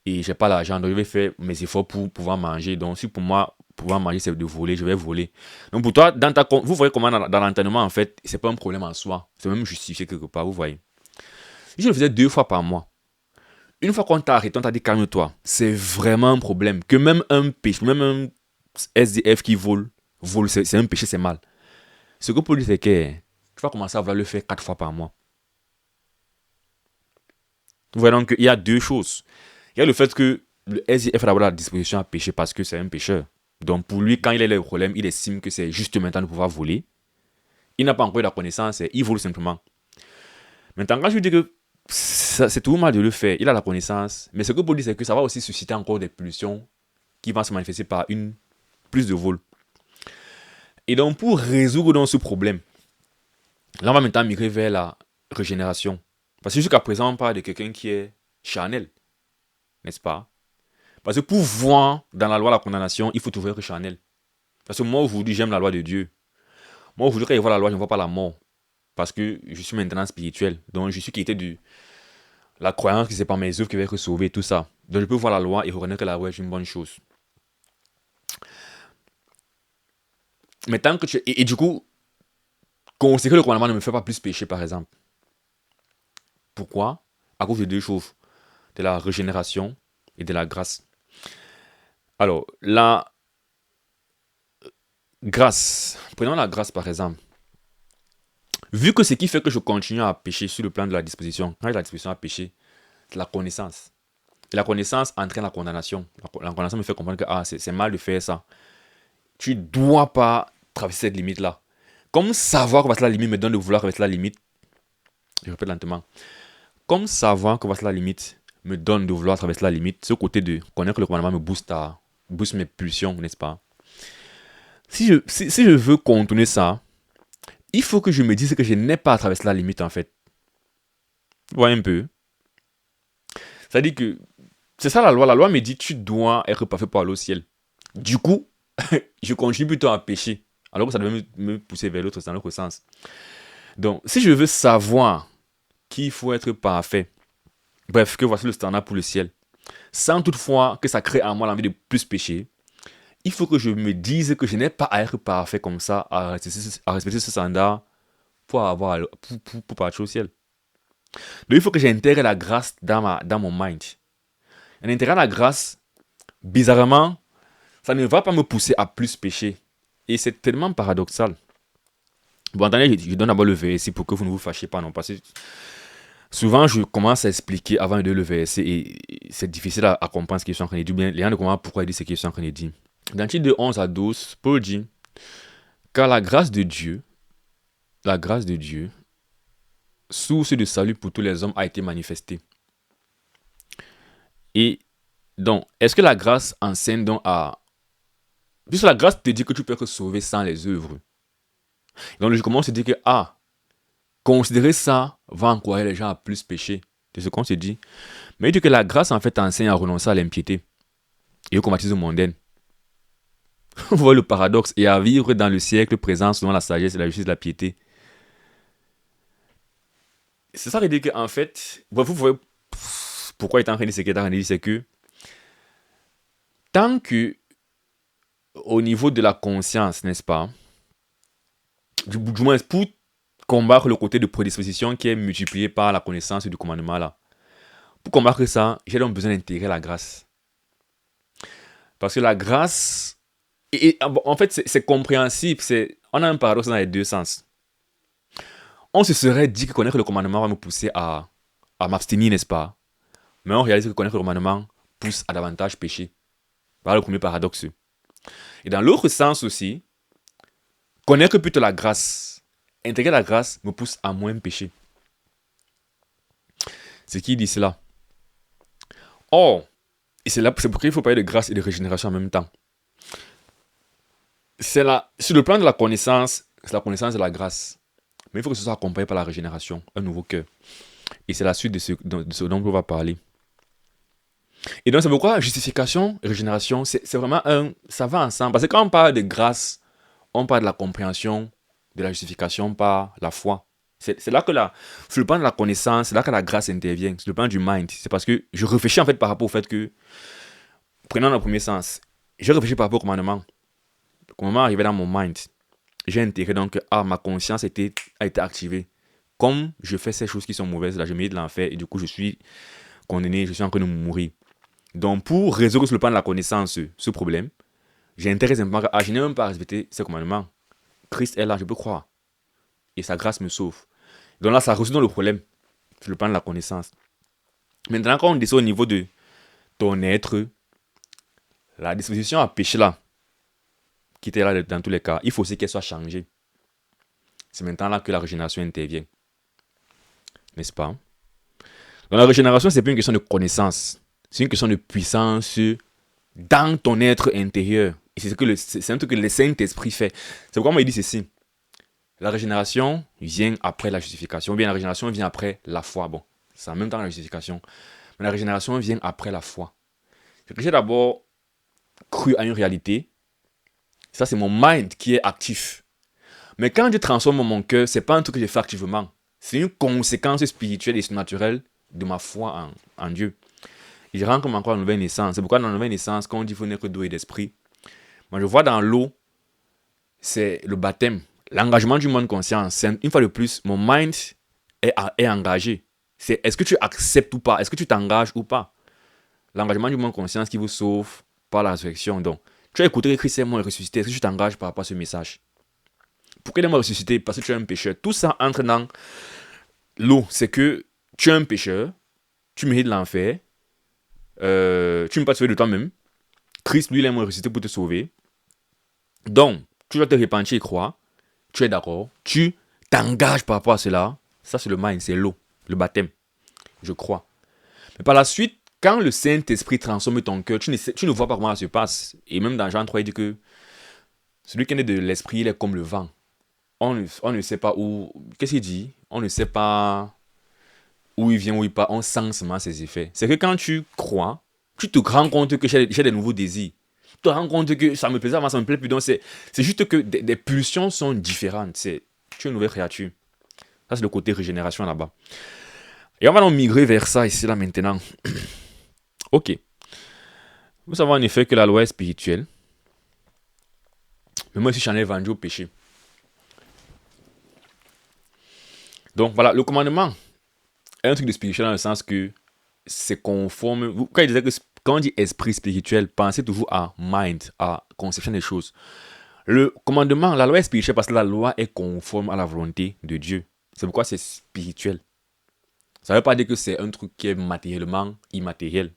et j'ai pas l'argent, donc je vais faire mes efforts pour pouvoir manger. Donc si pour moi, pouvoir manger, c'est de voler, je vais voler. Donc pour toi, vous voyez comment dans l'entraînement, en fait, c'est pas un problème en soi. C'est même justifié quelque part, vous voyez. Si je le faisais 2 fois par mois, une fois qu'on t'a arrêté, on t'a dit calme-toi, c'est vraiment un problème. Que même un péché, même un SDF qui vole, c'est un péché, c'est mal. Ce que pour lui, c'est que tu vas commencer à vouloir le faire 4 fois par mois. Vous voyez donc qu'il y a 2 choses. Il y a le fait que le SDF a d'abord la disposition à pécher parce que c'est un pécheur. Donc pour lui, quand il a le problème, il estime que c'est juste maintenant de pouvoir voler. Il n'a pas encore eu la connaissance, il vole simplement. Maintenant, quand je dis que c'est tout mal de le faire, il a la connaissance, mais ce que pour lui, c'est que ça va aussi susciter encore des pulsions qui vont se manifester par plus de vol. Et donc pour résoudre donc ce problème, là on va maintenant migrer vers la régénération. Parce que jusqu'à présent, on parle de quelqu'un qui est charnel, n'est-ce pas? Parce que pour voir dans la loi la condamnation, il faut trouver être charnel. Parce que moi aujourd'hui, j'aime la loi de Dieu. Moi aujourd'hui, quand je vois la loi, je ne vois pas la mort. Parce que je suis maintenant spirituel. Donc je suis quitté de la croyance que c'est par mes œuvres que je vais être sauvé, tout ça. Donc je peux voir la loi et reconnaître que la loi est une bonne chose. Mais tant que tu... Et du coup, considérer que le commandement ne me fait pas plus pécher, par exemple. Pourquoi? À cause de 2 choses. De la régénération et de la grâce. Alors, la grâce. Prenons la grâce, par exemple. Vu que ce qui fait que je continue à pécher sur le plan de la disposition, quand j'ai la disposition à pécher, c'est la connaissance. Et la connaissance entraîne la condamnation. La condamnation me fait comprendre que c'est mal de faire ça. Tu ne dois pas traverser cette limite-là. Comme savoir que la limite me donne de vouloir traverser la limite, Je répète lentement. Comme savoir que voici la limite me donne de vouloir traverser la limite, ce côté de connaître le commandement me booste mes pulsions, n'est-ce pas? Si je veux contourner ça, il faut que je me dise que je n'ai pas à traverser la limite en fait. Vous voyez un peu? C'est-à-dire que c'est ça la loi. La loi me dit tu dois être parfait pour aller au ciel. Du coup, je continue plutôt à pécher. Alors que ça devait me pousser vers l'autre, dans l'autre sens. Donc, si je veux savoir qu'il faut être parfait, bref, que voici le standard pour le ciel, sans toutefois que ça crée en moi l'envie de plus pécher, il faut que je me dise que je n'ai pas à être parfait comme ça, à respecter ce standard pour partir au ciel. Donc, il faut que j'intègre la grâce dans mon mind. En intégrant la grâce, bizarrement, ça ne va pas me pousser à plus pécher. Et c'est tellement paradoxal. Bon, attendez, je donne d'abord le verset pour que vous ne vous fâchiez pas, non, parce que souvent, je commence à expliquer avant de le verset et c'est difficile à comprendre ce qu'ils sont en train de dire. Bien, les gens ne comprennent pas pourquoi ils disent ce qu'ils sont en train de dire. Dans Tite de 11 à 12, Paul dit, car la grâce de Dieu, source de salut pour tous les hommes, a été manifestée. Et donc, est-ce que la grâce enseigne donc à... Puisque la grâce te dit que tu peux être sauvé sans les œuvres. Donc, je commence à dire que, considérer ça va encourager les gens à plus pécher. C'est ce qu'on se dit. Mais il dit que la grâce, en fait, enseigne à renoncer à l'impiété et au convoitisme mondaine. Vous voyez le paradoxe. Et à vivre dans le siècle présent selon la sagesse, la justice et la piété. C'est ça qui dit qu'en fait, vous voyez pourquoi il est en train de dire ce qu'il est en train de dire, c'est que tant que au niveau de la conscience, n'est-ce pas, du moins pour combattre le côté de prédisposition qui est multiplié par la connaissance du commandement là, pour combattre ça, j'ai donc besoin d'intégrer la grâce. Parce que la grâce, en fait, c'est compréhensible. On a un paradoxe dans les deux sens. On se serait dit que connaître le commandement va me pousser à m'abstenir, n'est-ce pas? Mais on réalise que connaître le commandement pousse à davantage pécher. Voilà le premier paradoxe. Et dans l'autre sens aussi, connaître plutôt la grâce, intégrer la grâce me pousse à moins pécher. C'est qui dit cela? Or, et c'est pourquoi il faut parler de grâce et de régénération en même temps. Sur le plan de la connaissance, c'est la connaissance de la grâce. Mais il faut que ce soit accompagné par la régénération, un nouveau cœur. Et c'est la suite de ce dont on va parler. Et donc c'est pourquoi justification et régénération, c'est vraiment ça va ensemble. Parce que quand on parle de grâce, on parle de la compréhension de la justification par la foi. C'est là que sur le plan de la connaissance, c'est là que la grâce intervient. Sur le plan du mind, c'est parce que je réfléchis en fait par rapport au fait que, prenons le premier sens, je réfléchis par rapport au commandement. Le commandement arrivait dans mon mind. J'ai intégré donc, ma conscience a été activée. Comme je fais ces choses qui sont mauvaises, là je mérite de l'enfer et du coup je suis condamné, je suis en train de mourir. Donc pour résoudre sur le plan de la connaissance ce problème, j'ai intérêt simplement que je n'ai même pas à respecter ces commandements. Christ est là, je peux croire. Et sa grâce me sauve. Donc là, ça résout le problème sur le plan de la connaissance. Maintenant, quand on descend au niveau de ton être, la disposition à pécher là, qui était là dans tous les cas, il faut aussi qu'elle soit changée. C'est maintenant là que la régénération intervient. N'est-ce pas? Donc la régénération, c'est pas une question de connaissance. C'est une question de puissance dans ton être intérieur. Et c'est un truc que le Saint-Esprit fait. C'est pourquoi moi il dit ceci. La régénération vient après la justification. Ou bien la régénération vient après la foi. Bon, c'est en même temps la justification. Mais la régénération vient après la foi. J'ai d'abord cru à une réalité. Ça, c'est mon mind qui est actif. Mais quand je transforme mon cœur, c'est pas un truc que je fais activement. C'est une conséquence spirituelle et surnaturelle de ma foi en Dieu. Il rentre comme encore la nouvelle naissance. C'est pourquoi dans la nouvelle naissance, quand on dit qu'il faut naître d'eau et d'esprit, moi je vois dans l'eau, c'est le baptême, l'engagement du monde conscient. Une fois de plus, mon mind est engagé. C'est est-ce que tu acceptes ou pas? Est-ce que tu t'engages ou pas? L'engagement du monde conscient qui vous sauve par la résurrection. Donc, tu as écouté que Christ est mort et ressuscité. Est-ce que tu t'engages par rapport à ce message? Pourquoi il est mort et ressuscité? Parce que tu es un pécheur. Tout ça entre dans l'eau. C'est que tu es un pécheur, tu mérites l'enfer, tu ne peux pas te sauver de toi-même. Christ, lui, il est mort et ressuscité pour te sauver. Donc, tu dois te repentir et croire. Tu es d'accord. Tu t'engages par rapport à cela. Ça, c'est le mind, c'est l'eau, le baptême. Je crois. Mais par la suite, quand le Saint-Esprit transforme ton cœur, tu ne vois pas comment ça se passe. Et même dans Jean 3, il dit que celui qui est né de l'Esprit, il est comme le vent. On ne sait pas où... Qu'est-ce qu'il dit? On ne sait pas où il vient, où il part. On sent seulement ses effets. C'est que quand tu crois, tu te rends compte que j'ai des nouveaux désirs. Tu te rends compte que ça me plaisait avant, ça me plaît plus. Donc c'est juste que des pulsions sont différentes. Tu es une nouvelle créature. Ça, c'est le côté régénération là-bas. Et on va donc migrer vers ça ici, là, maintenant. Ok. Vous savez en effet que la loi est spirituelle. Mais moi aussi, j'en ai vendu au péché. Donc voilà, le commandement est un truc de spirituel dans le sens que c'est conforme. Quand il disait que quand on dit esprit spirituel, pensez toujours à mind, à conception des choses. Le commandement, la loi est spirituelle parce que la loi est conforme à la volonté de Dieu. C'est pourquoi c'est spirituel. Ça ne veut pas dire que c'est un truc qui est matériellement immatériel,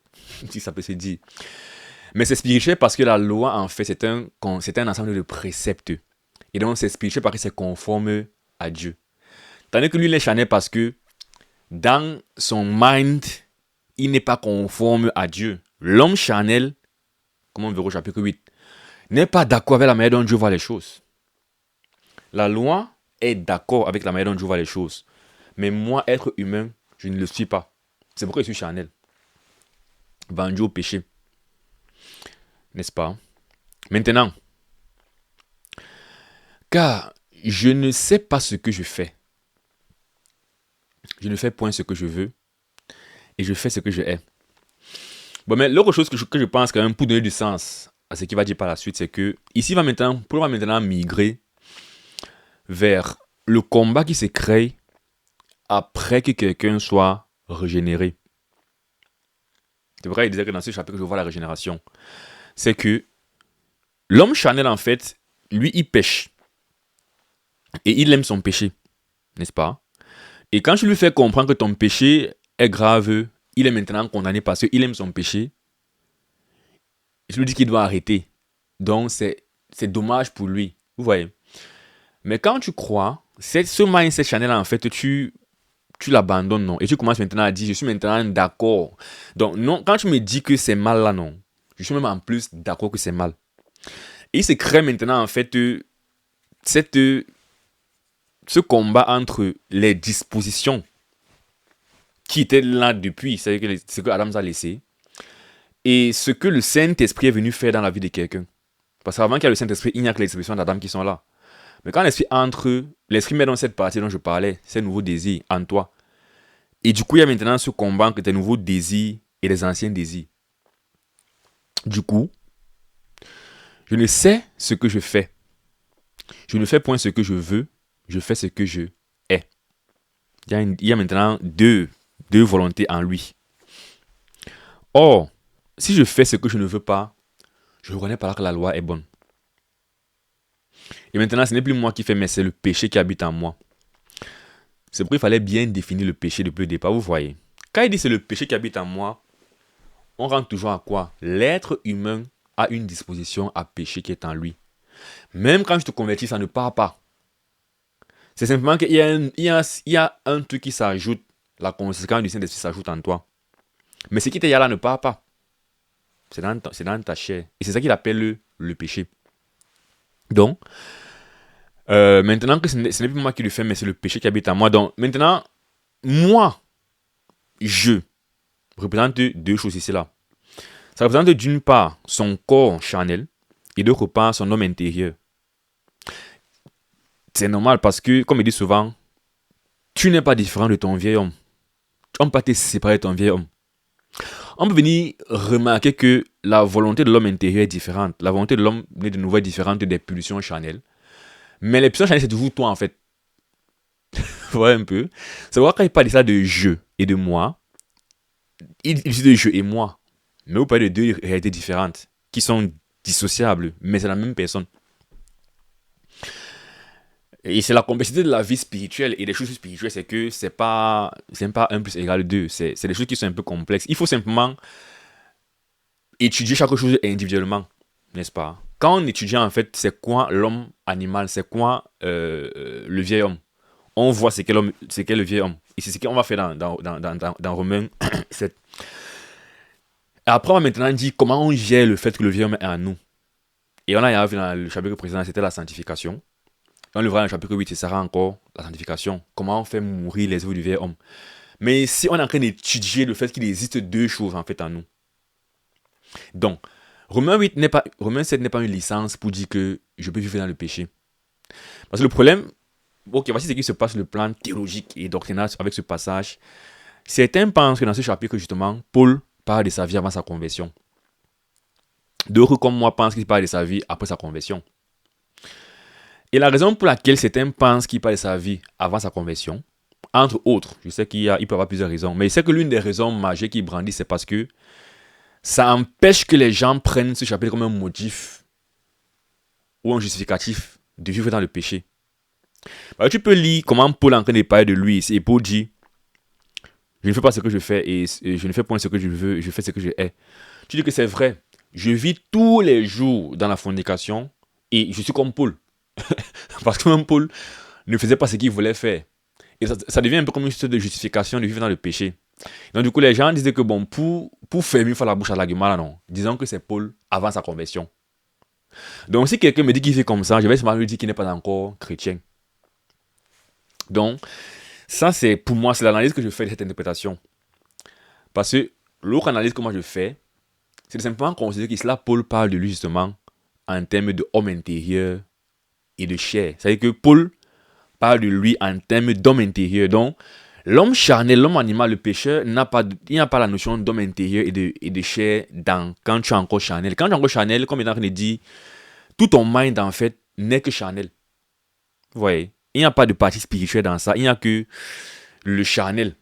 si ça peut se dire. Mais c'est spirituel parce que la loi, en fait, c'est un ensemble de préceptes. Et donc, c'est spirituel parce que c'est conforme à Dieu. Tandis que lui, il est charnel parce que dans son mind, il n'est pas conforme à Dieu. L'homme charnel, comme on verra au chapitre 8, n'est pas d'accord avec la manière dont Dieu voit les choses. La loi est d'accord avec la manière dont Dieu voit les choses. Mais moi, être humain, je ne le suis pas. C'est pourquoi je suis charnel. Vendu au péché. N'est-ce pas? Maintenant, car je ne sais pas ce que je fais. Je ne fais point ce que je veux. Et je fais ce que je hais. Bon, mais l'autre chose que je pense quand même pour donner du sens à ce qu'il va dire par la suite, c'est que ici, Paul va maintenant migrer vers le combat qui se crée après que quelqu'un soit régénéré. C'est vrai, il disait que dans ce chapitre, je vois la régénération. C'est que l'homme charnel, en fait, lui, il pêche. Et il aime son péché. N'est-ce pas? Et quand je lui fais comprendre que ton péché est grave, il est maintenant condamné parce qu'il aime son péché, je lui dis qu'il doit arrêter. Donc, c'est dommage pour lui. Vous voyez? Mais quand tu crois, ce mindset channel, en fait, tu l'abandonnes, non? Et tu commences maintenant à dire, je suis maintenant d'accord. Donc, non, quand tu me dis que c'est mal là, non. Je suis même en plus d'accord que c'est mal. Et il se crée maintenant, en fait, ce combat entre les dispositions qui étaient là depuis, c'est-à-dire ce que Adam nous a laissé, et ce que le Saint-Esprit est venu faire dans la vie de quelqu'un. Parce qu'avant qu'il y ait le Saint-Esprit, il n'y a que les dispositions d'Adam qui sont là. Mais quand l'Esprit entre, l'Esprit met dans cette partie dont je parlais, ces nouveaux désirs en toi. Et du coup, il y a maintenant ce combat entre tes nouveaux désirs et les anciens désirs. Du coup, je ne sais ce que je fais. Je ne fais point ce que je veux, je fais ce que je hais. Il y a maintenant deux volontés en lui. Or, si je fais ce que je ne veux pas, je reconnais par là que la loi est bonne. Et maintenant, ce n'est plus moi qui fais, mais c'est le péché qui habite en moi. C'est pourquoi il fallait bien définir le péché depuis le départ, vous voyez. Quand il dit c'est le péché qui habite en moi, on rentre toujours à quoi? L'être humain a une disposition à pécher qui est en lui. Même quand je te convertis, ça ne part pas. C'est simplement qu'il y a un truc qui s'ajoute, la conséquence du Saint-Esprit s'ajoute en toi. Mais ce qui était là ne part pas. C'est dans ta chair. Et c'est ça qu'il appelle le péché. Donc, maintenant que ce n'est plus moi qui le fais, mais c'est le péché qui habite en moi. Donc, maintenant, moi, je représente deux choses ici là. Ça représente d'une part son corps charnel et d'autre part son homme intérieur. C'est normal parce que, comme il dit souvent, tu n'es pas différent de ton vieil homme. On ne peut pas te séparer de ton vieil homme. On peut venir remarquer que la volonté de l'homme intérieur est différente. La volonté de l'homme est de nouveau différente des pulsions charnelles. Mais les pulsions charnelles, c'est toujours toi en fait. Vous voyez un peu. C'est vrai quand il parle de ça de je et de moi, il dit de je et moi. Mais vous parlez de deux réalités différentes qui sont dissociables, mais c'est la même personne. Et c'est la complexité de la vie spirituelle et des choses spirituelles, c'est que c'est pas 1 plus égal 2. C'est des choses qui sont un peu complexes. Il faut simplement étudier chaque chose individuellement, n'est-ce pas? Quand on étudie en fait, c'est quoi l'homme animal, c'est quoi le vieil homme, on voit ce qu'est le vieil homme. Et c'est ce qu'on va faire dans Romains 7. Et après, on va maintenant dire comment on gère le fait que le vieil homme est en nous. Et on a vu dans le chapitre précédent, c'était la sanctification. On le verra dans le chapitre 8, ce sera encore la sanctification. Comment on fait mourir les œuvres du vieil homme. Mais ici, on est en train d'étudier le fait qu'il existe deux choses en fait en nous. Donc, Romains 7 n'est pas une licence pour dire que je peux vivre dans le péché. Parce que le problème, ok, voici ce qui se passe sur le plan théologique et doctrinal avec ce passage. Certains pensent que dans ce chapitre, justement, Paul parle de sa vie avant sa conversion. D'autres, comme moi, pensent qu'il parle de sa vie après sa conversion. Et la raison pour laquelle certains pensent qu'il parle de sa vie avant sa conversion, entre autres, je sais qu'il peut y avoir plusieurs raisons, mais c'est que l'une des raisons majeures qu'il brandit, c'est parce que ça empêche que les gens prennent ce chapitre comme un motif ou un justificatif de vivre dans le péché. Alors, tu peux lire comment Paul est en train de parler de lui ici, et Paul dit: je ne fais pas ce que je fais et je ne fais point ce que je veux, je fais ce que je hais. Tu dis que c'est vrai. Je vis tous les jours dans la fornication et je suis comme Paul. Parce que même Paul ne faisait pas ce qu'il voulait faire. Et ça devient un peu comme une sorte de justification de vivre dans le péché. Donc du coup, les gens disaient que bon, pour fermer la bouche à l'argument là, non. Disons que c'est Paul avant sa conversion. Donc si quelqu'un me dit qu'il fait comme ça, je vais seulement lui dire qu'il n'est pas encore chrétien. Donc, ça c'est pour moi, c'est l'analyse que je fais de cette interprétation. Parce que l'autre analyse que moi je fais, c'est simplement considérer qu'ici là, Paul parle de lui justement en termes d'homme intérieur et de chair. C'est-à-dire que Paul parle de lui en termes d'homme intérieur. Donc, l'homme charnel, l'homme animal, le pécheur, il n'a pas la notion d'homme intérieur et de chair quand tu es encore charnel. Quand tu es encore charnel, comme il est en train de dire, tout ton mind en fait n'est que charnel. Vous voyez? Il n'y a pas de partie spirituelle dans ça. Il n'y a que le charnel.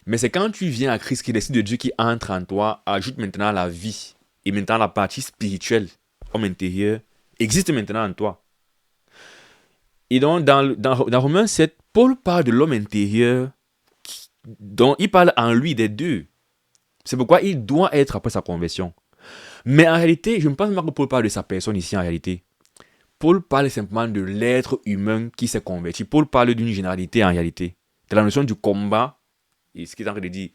Mais c'est quand tu viens à Christ, qui l'Esprit de Dieu qui entre en toi, ajoute maintenant la vie. Et maintenant la partie spirituelle, homme intérieur, existe maintenant en toi. Et donc dans Romains 7, Paul parle de l'homme intérieur, dont il parle en lui des deux. C'est pourquoi il doit être après sa conversion. Mais en réalité, je ne pense pas que Paul parle de sa personne ici en réalité. Paul parle simplement de l'être humain qui s'est converti. Paul parle d'une généralité en réalité. De la notion du combat. Et ce qu'il est en train de dire,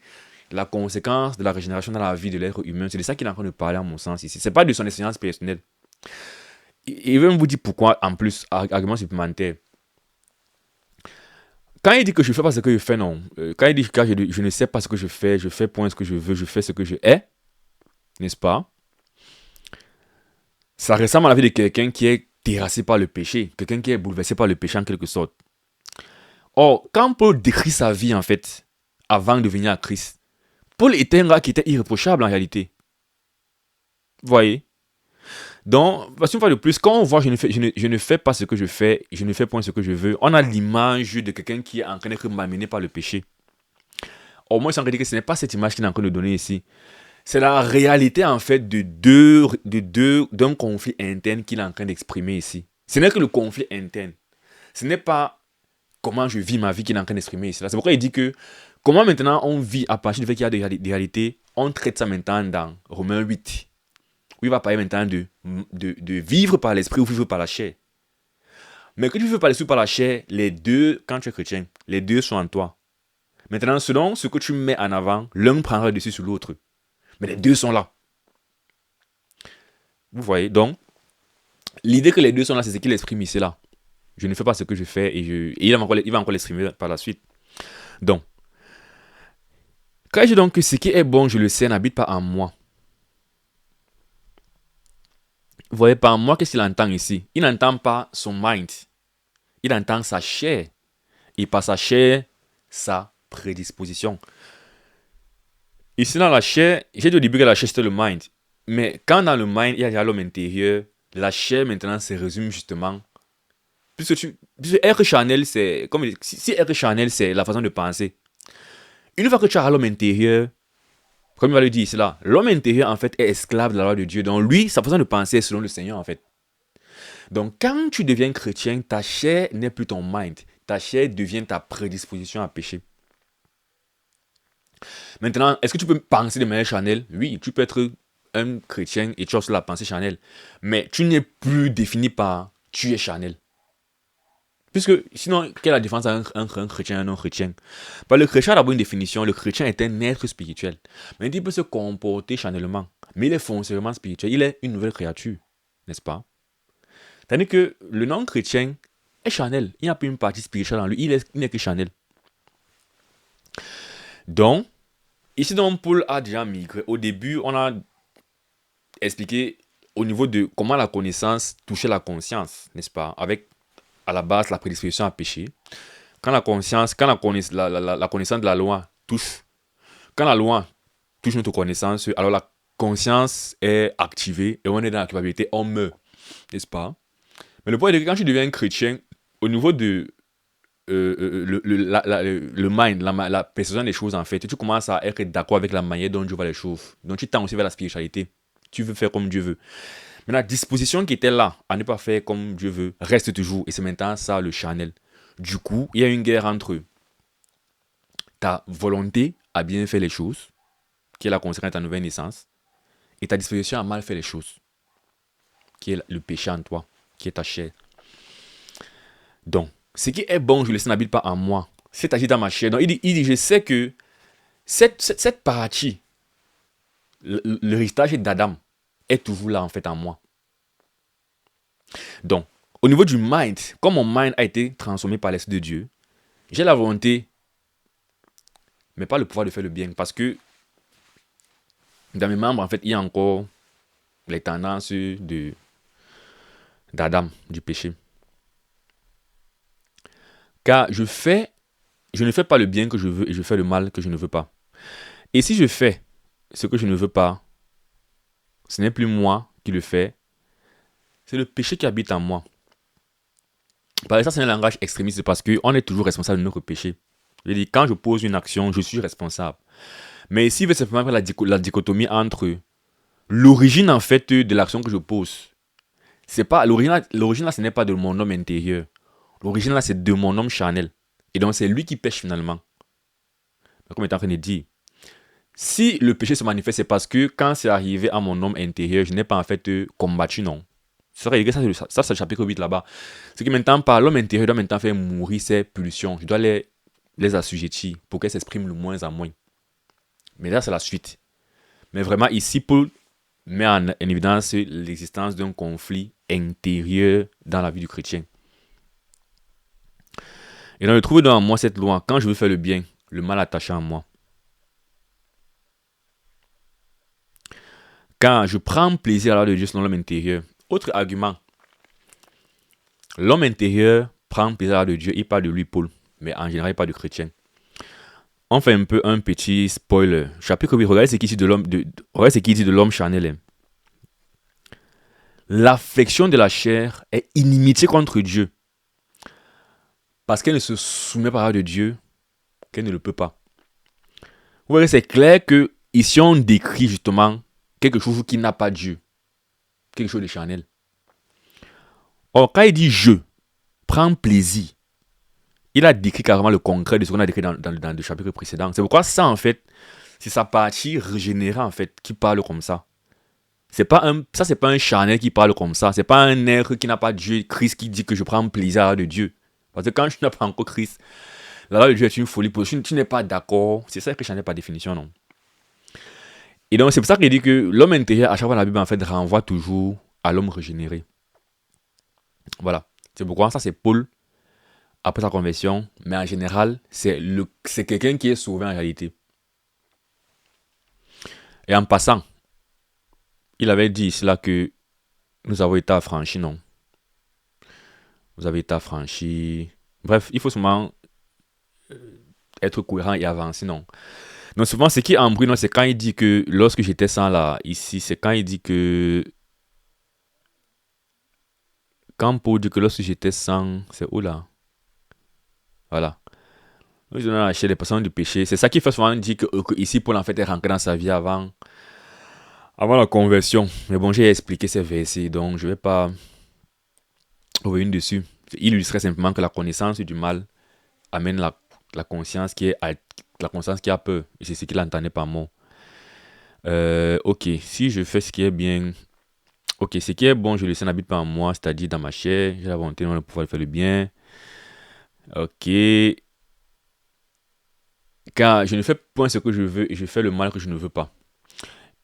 la conséquence de la régénération dans la vie de l'être humain, c'est de ça qu'il est en train de parler à mon sens ici. Ce n'est pas de son expérience personnelle. Et il veut même vous dire pourquoi, en plus, argument supplémentaire. Quand il dit que je ne fais pas ce que je fais, non. Quand il dit que je ne sais pas ce que je fais point ce que je veux, je fais ce que je hais, n'est-ce pas? Ça ressemble à la vie de quelqu'un qui est terrassé par le péché, quelqu'un qui est bouleversé par le péché en quelque sorte. Or, quand Paul décrit sa vie, en fait, avant de venir à Christ, Paul était un gars qui était irréprochable en réalité. Vous voyez? Donc, une fois de plus, quand on voit je ne fais pas ce que je fais, je ne fais point ce que je veux, on a l'image de quelqu'un qui est en train d'être malmené par le péché. Or, moi, je suis en train de dire que ce n'est pas cette image qu'il est en train de donner ici. C'est la réalité, en fait, d'un conflit interne qu'il est en train d'exprimer ici. Ce n'est que le conflit interne. Ce n'est pas comment je vis ma vie qu'il est en train d'exprimer ici. C'est pourquoi il dit que comment maintenant on vit à partir du fait qu'il y a des réalités, on traite ça maintenant dans Romains 8. Où il va parler maintenant de vivre par l'esprit ou vivre par la chair. Mais que tu vivres par l'esprit ou par la chair, les deux, quand tu es chrétien, les deux sont en toi. Maintenant, selon ce que tu mets en avant, l'un prendra le dessus sur l'autre. Mais les deux sont là. Vous voyez, donc, l'idée que les deux sont là, c'est ce qu'il exprime ici là. Je ne fais pas ce que je fais et il va encore l'exprimer par la suite. Donc, quand je dis donc que ce qui est bon, je le sais, n'habite pas en moi. Vous voyez, par moi, qu'est-ce qu'il entend ici? Il n'entend pas son mind. Il entend sa chair. Et par sa chair, sa prédisposition. Ici, dans la chair, j'ai dit au début que la chair, c'était le mind. Mais quand dans le mind, il y a l'homme intérieur, la chair, maintenant, se résume justement. Puisque être charnel, c'est... Si être charnel, c'est la façon de penser. Une fois que tu as l'homme intérieur, comme il va le dire ici là, l'homme intérieur, en fait, est esclave de la loi de Dieu. Donc lui, sa façon de penser est selon le Seigneur, en fait. Donc quand tu deviens chrétien, ta chair n'est plus ton mind. Ta chair devient ta prédisposition à pécher. Maintenant, est-ce que tu peux penser de manière charnelle? Oui, tu peux être un chrétien et tu as aussi la pensée charnelle. Mais tu n'es plus défini par tu es charnel. Puisque sinon, quelle est la différence entre un chrétien et un non-chrétien? Bah, le chrétien a d'abord une définition. Le chrétien est un être spirituel. Mais il peut se comporter charnellement. Mais il est foncièrement spirituel. Il est une nouvelle créature. N'est-ce pas? Tandis que le non-chrétien est charnel. Il n'y a plus une partie spirituelle en lui. Il n'est que charnel. Donc, ici, donc, Paul a déjà migré. Au début, on a expliqué au niveau de comment la connaissance touchait la conscience, n'est-ce pas? Avec, à la base, la prédisposition à pécher. Quand la conscience, quand la connaissance de la loi touche, quand la loi touche notre connaissance, alors la conscience est activée et on est dans la culpabilité, on meurt, n'est-ce pas? Mais le point est que quand tu deviens un chrétien, au niveau de le mind, la perception des choses, en fait, tu commences à être d'accord avec la manière dont Dieu voit les choses. Donc tu tends aussi vers la spiritualité. Tu veux faire comme Dieu veut. Mais la disposition qui était là à ne pas faire comme Dieu veut reste toujours. Et c'est maintenant ça le charnel. Du coup, il y a une guerre entre ta volonté à bien faire les choses, qui est la conséquence de ta nouvelle naissance, et ta disposition à mal faire les choses, qui est le péché en toi, qui est ta chair. Donc, ce qui est bon, je le sais, n'habite pas en moi. C'est agi dans ma chair. Donc, il dit, je sais que cette partie, l'héritage d'Adam, est toujours là, en fait, en moi. Donc, au niveau du mind, comme mon mind a été transformé par l'Esprit de Dieu, j'ai la volonté, mais pas le pouvoir de faire le bien. Parce que dans mes membres, en fait, il y a encore les tendances d'Adam, du péché. Car je ne fais pas le bien que je veux et je fais le mal que je ne veux pas. Et si je fais ce que je ne veux pas, ce n'est plus moi qui le fais, c'est le péché qui habite en moi. Par ça, c'est un langage extrémiste parce qu'on est toujours responsable de notre péché. Je dis, quand je pose une action, je suis responsable. Mais ici, il veut simplement faire la dichotomie entre l'origine, en fait, de l'action que je pose. C'est pas l'origine là, ce n'est pas de mon homme intérieur. L'origine là, c'est de mon homme charnel. Et donc, c'est lui qui pêche finalement. Comme il est en train de dire, si le péché se manifeste, c'est parce que quand c'est arrivé à mon homme intérieur, je n'ai pas en fait combattu, non. Ça, c'est le chapitre 8 là-bas. Ce qui maintenant, par l'homme intérieur, doit maintenant faire mourir ses pulsions. Je dois les assujettir pour qu'elles s'expriment le moins en moins. Mais là, c'est la suite. Mais vraiment, ici, Paul met en évidence l'existence d'un conflit intérieur dans la vie du chrétien. Et donc, je trouve dans moi cette loi. Quand je veux faire le bien, le mal attaché en moi. Quand je prends plaisir à la de Dieu selon l'homme intérieur. Autre argument. L'homme intérieur prend plaisir à la de Dieu. Il parle de lui, Paul. Mais en général, il parle du chrétien. On fait un peu un petit spoiler. Chapitre 8, regardez ce qu'il dit de l'homme charnel. L'affection de la chair est inimitié contre Dieu. Parce qu'elle ne se soumet pas à de Dieu, qu'elle ne le peut pas. Vous voyez, c'est clair que ici on décrit justement quelque chose qui n'a pas Dieu. Quelque chose de charnel. Or, quand il dit je, prends plaisir, il a décrit carrément le concret de ce qu'on a décrit dans le chapitre précédent. C'est pourquoi ça, en fait, c'est sa partie régénérée, en fait, qui parle comme ça. C'est pas un charnel qui parle comme ça. C'est pas un être qui n'a pas Dieu, Christ, qui dit que je prends plaisir de Dieu. Parce que quand tu n'as pas encore Christ, la loi de Dieu est une folie. Tu n'es pas d'accord. C'est ça que je n'ai pas définition, non. Et donc, c'est pour ça qu'il dit que l'homme intérieur, à chaque fois, la Bible, en fait, renvoie toujours à l'homme régénéré. Voilà. C'est pourquoi ça, c'est Paul, après sa conversion. Mais en général, c'est quelqu'un qui est sauvé en réalité. Et en passant, il avait dit cela que nous avons été affranchis, non. Vous avez été affranchis. Bref, il faut seulement être cohérent et avancer, non. Donc souvent, ce qui embrouille, c'est quand il dit que lorsque j'étais sans là, ici, c'est quand il dit que... Quand Paul dit que lorsque j'étais sans, c'est où là? Voilà. Nous donnons la chair des personnes du péché. C'est ça qui fait souvent dire que ici, Paul en fait est rentré dans sa vie avant la conversion. Mais bon, j'ai expliqué ces versets, donc je ne vais pas revenir dessus. Il illustrait simplement que la connaissance du mal amène la conscience qui a peur. Et c'est ce qu'il entendait par mot. Ok, si je fais ce qui est bien, ok, ce qui est bon, je le sais, n'habite pas en moi, c'est-à-dire dans ma chair, j'ai la volonté, le pouvoir de faire le bien. Ok. Car je ne fais point ce que je veux et je fais le mal que je ne veux pas.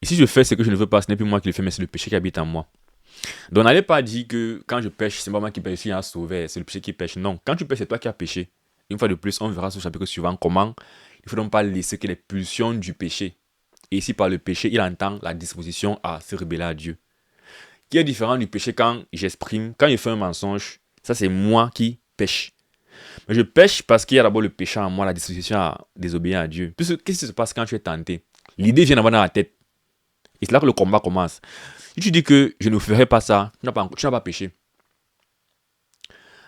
Et si je fais ce que je ne veux pas, ce n'est plus moi qui le fais, mais c'est le péché qui habite en moi. Donc n'allez pas dire que quand je pêche, c'est pas moi qui pêche, il y a un sauveur, c'est le péché qui pêche. Non, quand tu pêches, c'est toi qui as péché. Une fois de plus, on verra sur le chapitre suivant comment il ne faut donc pas laisser que les pulsions du péché. Et ici, par le péché, il entend la disposition à se rebeller à Dieu. Qui est différent du péché quand j'exprime, quand je fais un mensonge, ça c'est moi qui pêche. Mais je pêche parce qu'il y a d'abord le péché en moi, la disposition à désobéir à Dieu. Qu'est-ce qui se passe quand tu es tenté? L'idée vient d'avoir dans la tête. Et c'est là que le combat commence. Si tu dis que je ne ferai pas ça, tu n'as pas péché.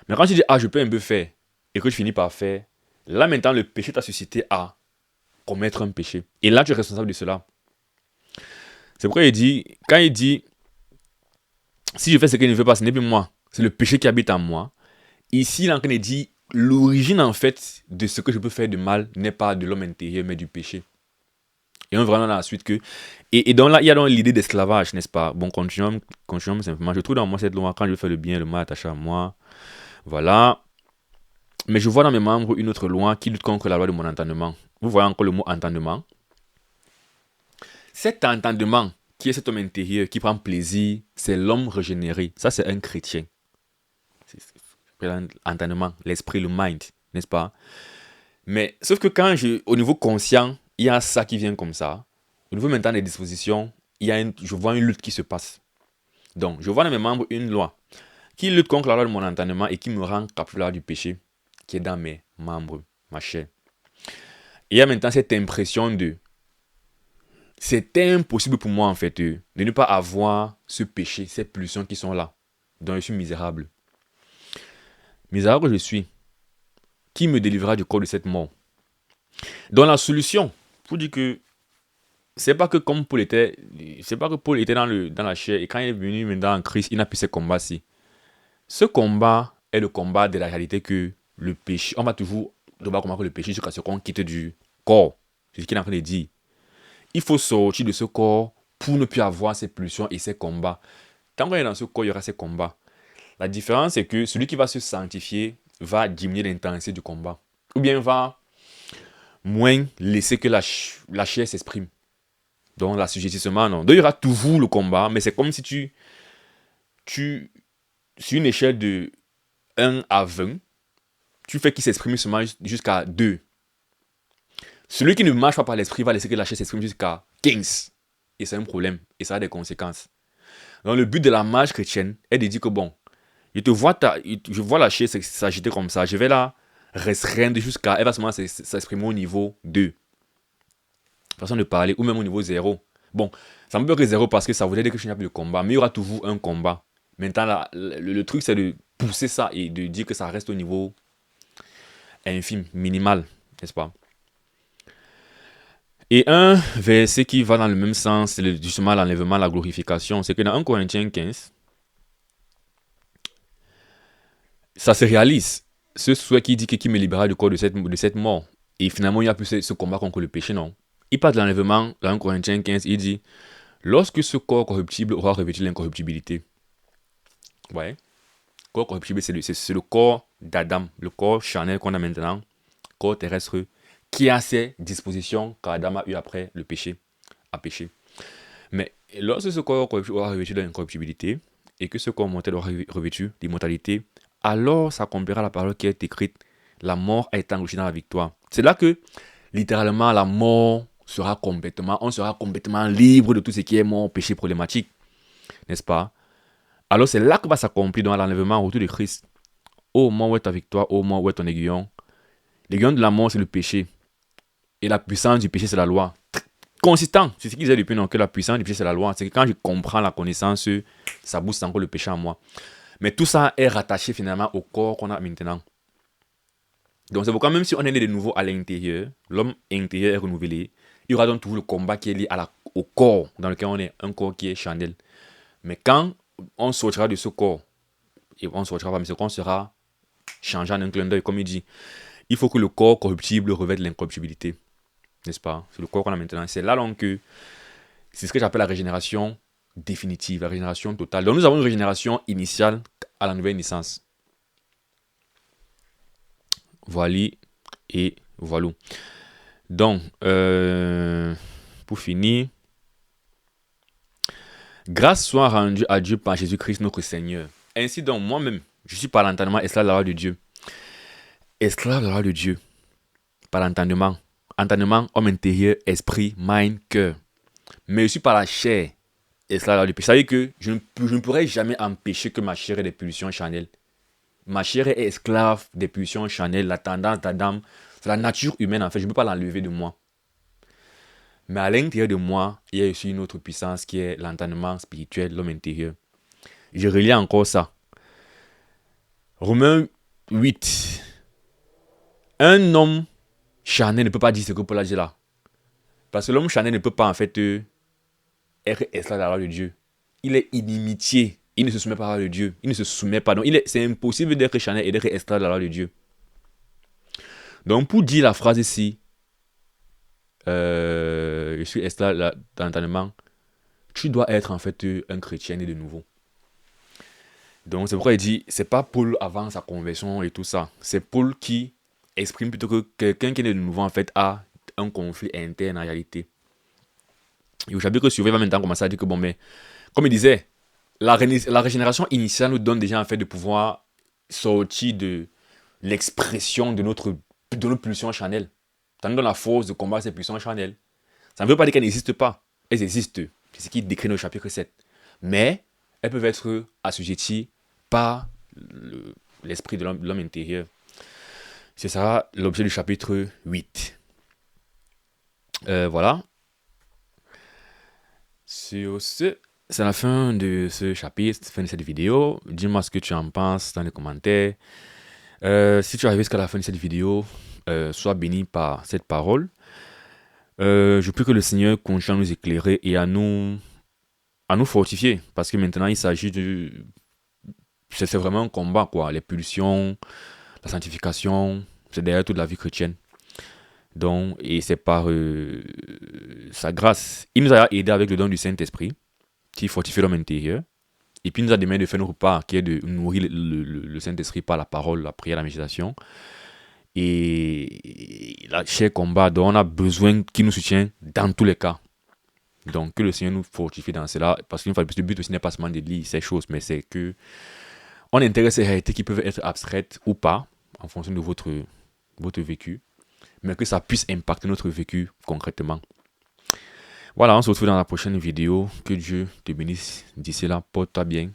Mais quand tu dis, ah, je peux un peu faire, et que tu finis par faire, là maintenant, le péché t'a suscité à commettre un péché. Et là, tu es responsable de cela. C'est pourquoi il dit, quand il dit, si je fais ce que je ne veux pas, ce n'est plus moi. C'est le péché qui habite en moi. Ici, il est en train de dire, l'origine en fait de ce que je peux faire de mal n'est pas de l'homme intérieur, mais du péché. Et on verra dans la suite que. Et donc là, il y a donc l'idée d'esclavage, n'est-ce pas? Bon, continuons simplement. Je trouve dans moi cette loi, quand je fais le bien, le mal attaché à moi. Voilà. Mais je vois dans mes membres une autre loi qui lutte contre la loi de mon entendement. Vous voyez encore le mot entendement. Cet entendement, qui est cet homme intérieur, qui prend plaisir, c'est l'homme régénéré. Ça, c'est un chrétien. C'est l'entendement, l'esprit, le mind, n'est-ce pas? Mais sauf que au niveau conscient, il y a ça qui vient comme ça. Au niveau maintenant des dispositions, je vois une lutte qui se passe. Donc, je vois dans mes membres une loi qui lutte contre la loi de mon entendement et qui me rend capable du péché qui est dans mes membres, ma chair. Et il y a maintenant cette impression de c'est impossible pour moi en fait de ne pas avoir ce péché, ces pulsions qui sont là. Donc je suis misérable. Misérable que je suis. Qui me délivrera du corps de cette mort? Donc la solution, pour dire que c'est pas que comme Paul était, c'est pas que Paul était dans la chair et quand il est venu maintenant en Christ, il n'a plus ce combat-ci. Ce combat est le combat de la réalité que le péché, on va toujours devoir combattre le péché jusqu'à ce qu'on quitte du corps. C'est ce qu'il est en train de dire. Il faut sortir de ce corps pour ne plus avoir ces pulsions et ces combats. Tant qu'on est dans ce corps, il y aura ces combats. La différence, c'est que celui qui va se sanctifier va diminuer l'intensité du combat. Ou bien va moins laisser que la chair s'exprime. Donc l'assujettissement, non. Donc il y aura toujours le combat, mais c'est comme si sur une échelle de 1 à 20, tu fais qu'il s'exprime seulement jusqu'à 2. Celui qui ne marche pas par l'esprit va laisser que la chair s'exprime jusqu'à 15. Et c'est un problème. Et ça a des conséquences. Donc le but de la marche chrétienne est de dire que bon, je vois la chair s'agiter comme ça, je vais la restreindre jusqu'à, elle va seulement s'exprimer au niveau 2. Façon de parler, ou même au niveau 0. Bon, ça me peut que 0 parce que ça voudrait dire que je n'ai plus de combat, mais il y aura toujours un combat. Maintenant, le truc, c'est de pousser ça et de dire que ça reste au niveau infime, minimal, n'est-ce pas? Et un verset qui va dans le même sens, c'est justement l'enlèvement, la glorification. C'est que dans 1 Corinthiens 15, ça se réalise. Ce souhait qui dit que qui me libérera du corps de cette mort. Et finalement, il n'y a plus ce combat contre le péché, non. Il parle de l'enlèvement, dans 1 Corinthiens 15, il dit lorsque ce corps corruptible aura revêtu l'incorruptibilité. Ouais. Le corps corruptible, c'est le corps d'Adam, le corps charnel qu'on a maintenant, corps terrestre, qui a ces dispositions qu'Adam a eu après le péché, a péché. Mais lorsque ce corps corruptible aura revêtu l'incorruptibilité, et que ce corps mortel aura revêtu l'immortalité, alors s'accomplira la parole qui est écrite, la mort a été engloutie dans la victoire. C'est là que, littéralement, la mort on sera complètement libre de tout ce qui est mort, péché problématique, n'est-ce pas? Alors c'est là que va s'accomplir dans l'enlèvement autour de Christ. Ô mort, où est ta victoire? Ô mort, où est ton aiguillon? L'aiguillon de la mort, c'est le péché. Et la puissance du péché, c'est la loi. Consistant, c'est ce qu'il disait depuis, non, que la puissance du péché, c'est la loi. C'est que quand je comprends la connaissance, ça booste encore le péché en moi. Mais tout ça est rattaché finalement au corps qu'on a maintenant. Donc c'est pourquoi même si on est né de nouveau à l'intérieur, l'homme intérieur est renouvelé, il y aura donc toujours le combat qui est lié au corps dans lequel on est, un corps qui est charnel. Mais quand on sortira de ce corps, et on sortira pas, mais c'est qu'on sera changé en un clin d'œil, comme il dit, il faut que le corps corruptible revête l'incorruptibilité. N'est-ce pas? C'est le corps qu'on a maintenant. C'est là donc que c'est ce que j'appelle la régénération définitive, la régénération totale. Donc nous avons une régénération initiale à la nouvelle naissance. Voilà et voilà. Donc, pour finir, grâce soit rendue à Dieu par Jésus-Christ notre Seigneur. Ainsi donc, moi-même, je suis par l'entendement esclave de la loi de Dieu. Esclave de la loi de Dieu. Par l'entendement. Entendement, homme intérieur, esprit, mind, cœur. Mais je suis par la chair. Esclave de la loi du péché. Ça veut dire que je ne pourrais jamais empêcher que ma chair ait des pulsions charnelles. Ma chair est esclave des pulsions charnelles, la tendance d'Adam. C'est la nature humaine en fait. Je ne peux pas l'enlever de moi. Mais à l'intérieur de moi, il y a aussi une autre puissance qui est l'entendement spirituel, l'homme intérieur. Je relis encore ça. Romains 8. Un homme charnel ne peut pas dire ce que Paul a dit là. Parce que l'homme charnel ne peut pas en fait être esclave de la loi de Dieu. Il est inimitié. Il ne se soumet pas à la loi de Dieu. Il ne se soumet pas. Donc c'est impossible d'être charnel et d'être esclave de la loi de Dieu. Donc pour dire la phrase ici, je suis esclave d'entendement, tu dois être en fait un chrétien né de nouveau. Donc c'est pourquoi il dit, c'est pas Paul avant sa conversion et tout ça. C'est Paul qui exprime plutôt que quelqu'un qui est né de nouveau en fait a un conflit interne en réalité. Et au chapitre suivant, il va maintenant commencer à dire que bon, mais comme il disait, la régénération initiale nous donne déjà en fait de pouvoir sortir de l'expression de notre pulsion charnelle. Ça nous donne la force de combattre ces pulsions charnelles. Ça ne veut pas dire qu'elles n'existent pas. Elles existent. C'est ce qui décrit au chapitre 7. Mais elles peuvent être assujetties par l'esprit de l'homme intérieur. C'est ça l'objet du chapitre 8. Voilà. Sur ce, c'est la fin de ce chapitre, fin de cette vidéo. Dis-moi ce que tu en penses dans les commentaires. Si tu arrives jusqu'à la fin de cette vidéo, sois béni par cette parole. Je prie que le Seigneur continue à nous éclairer et à nous fortifier. Parce que maintenant, il s'agit de... C'est vraiment un combat, quoi. Les pulsions, la sanctification, c'est derrière toute la vie chrétienne. Donc, et c'est par sa grâce. Il nous a aidé avec le don du Saint-Esprit, qui fortifie l'homme intérieur. Et puis, il nous a demandé de faire notre part, qui est de nourrir le Saint-Esprit par la parole, la prière, la méditation. Et la chair combat, dont on a besoin qu'il nous soutienne dans tous les cas. Donc, que le Seigneur nous fortifie dans cela. Parce que le but aussi n'est pas seulement de lire ces choses, mais c'est que on intègre ces réalités qui peuvent être abstraites ou pas, en fonction de votre vécu, mais que ça puisse impacter notre vécu concrètement. Voilà, on se retrouve dans la prochaine vidéo. Que Dieu te bénisse. D'ici là, porte-toi bien.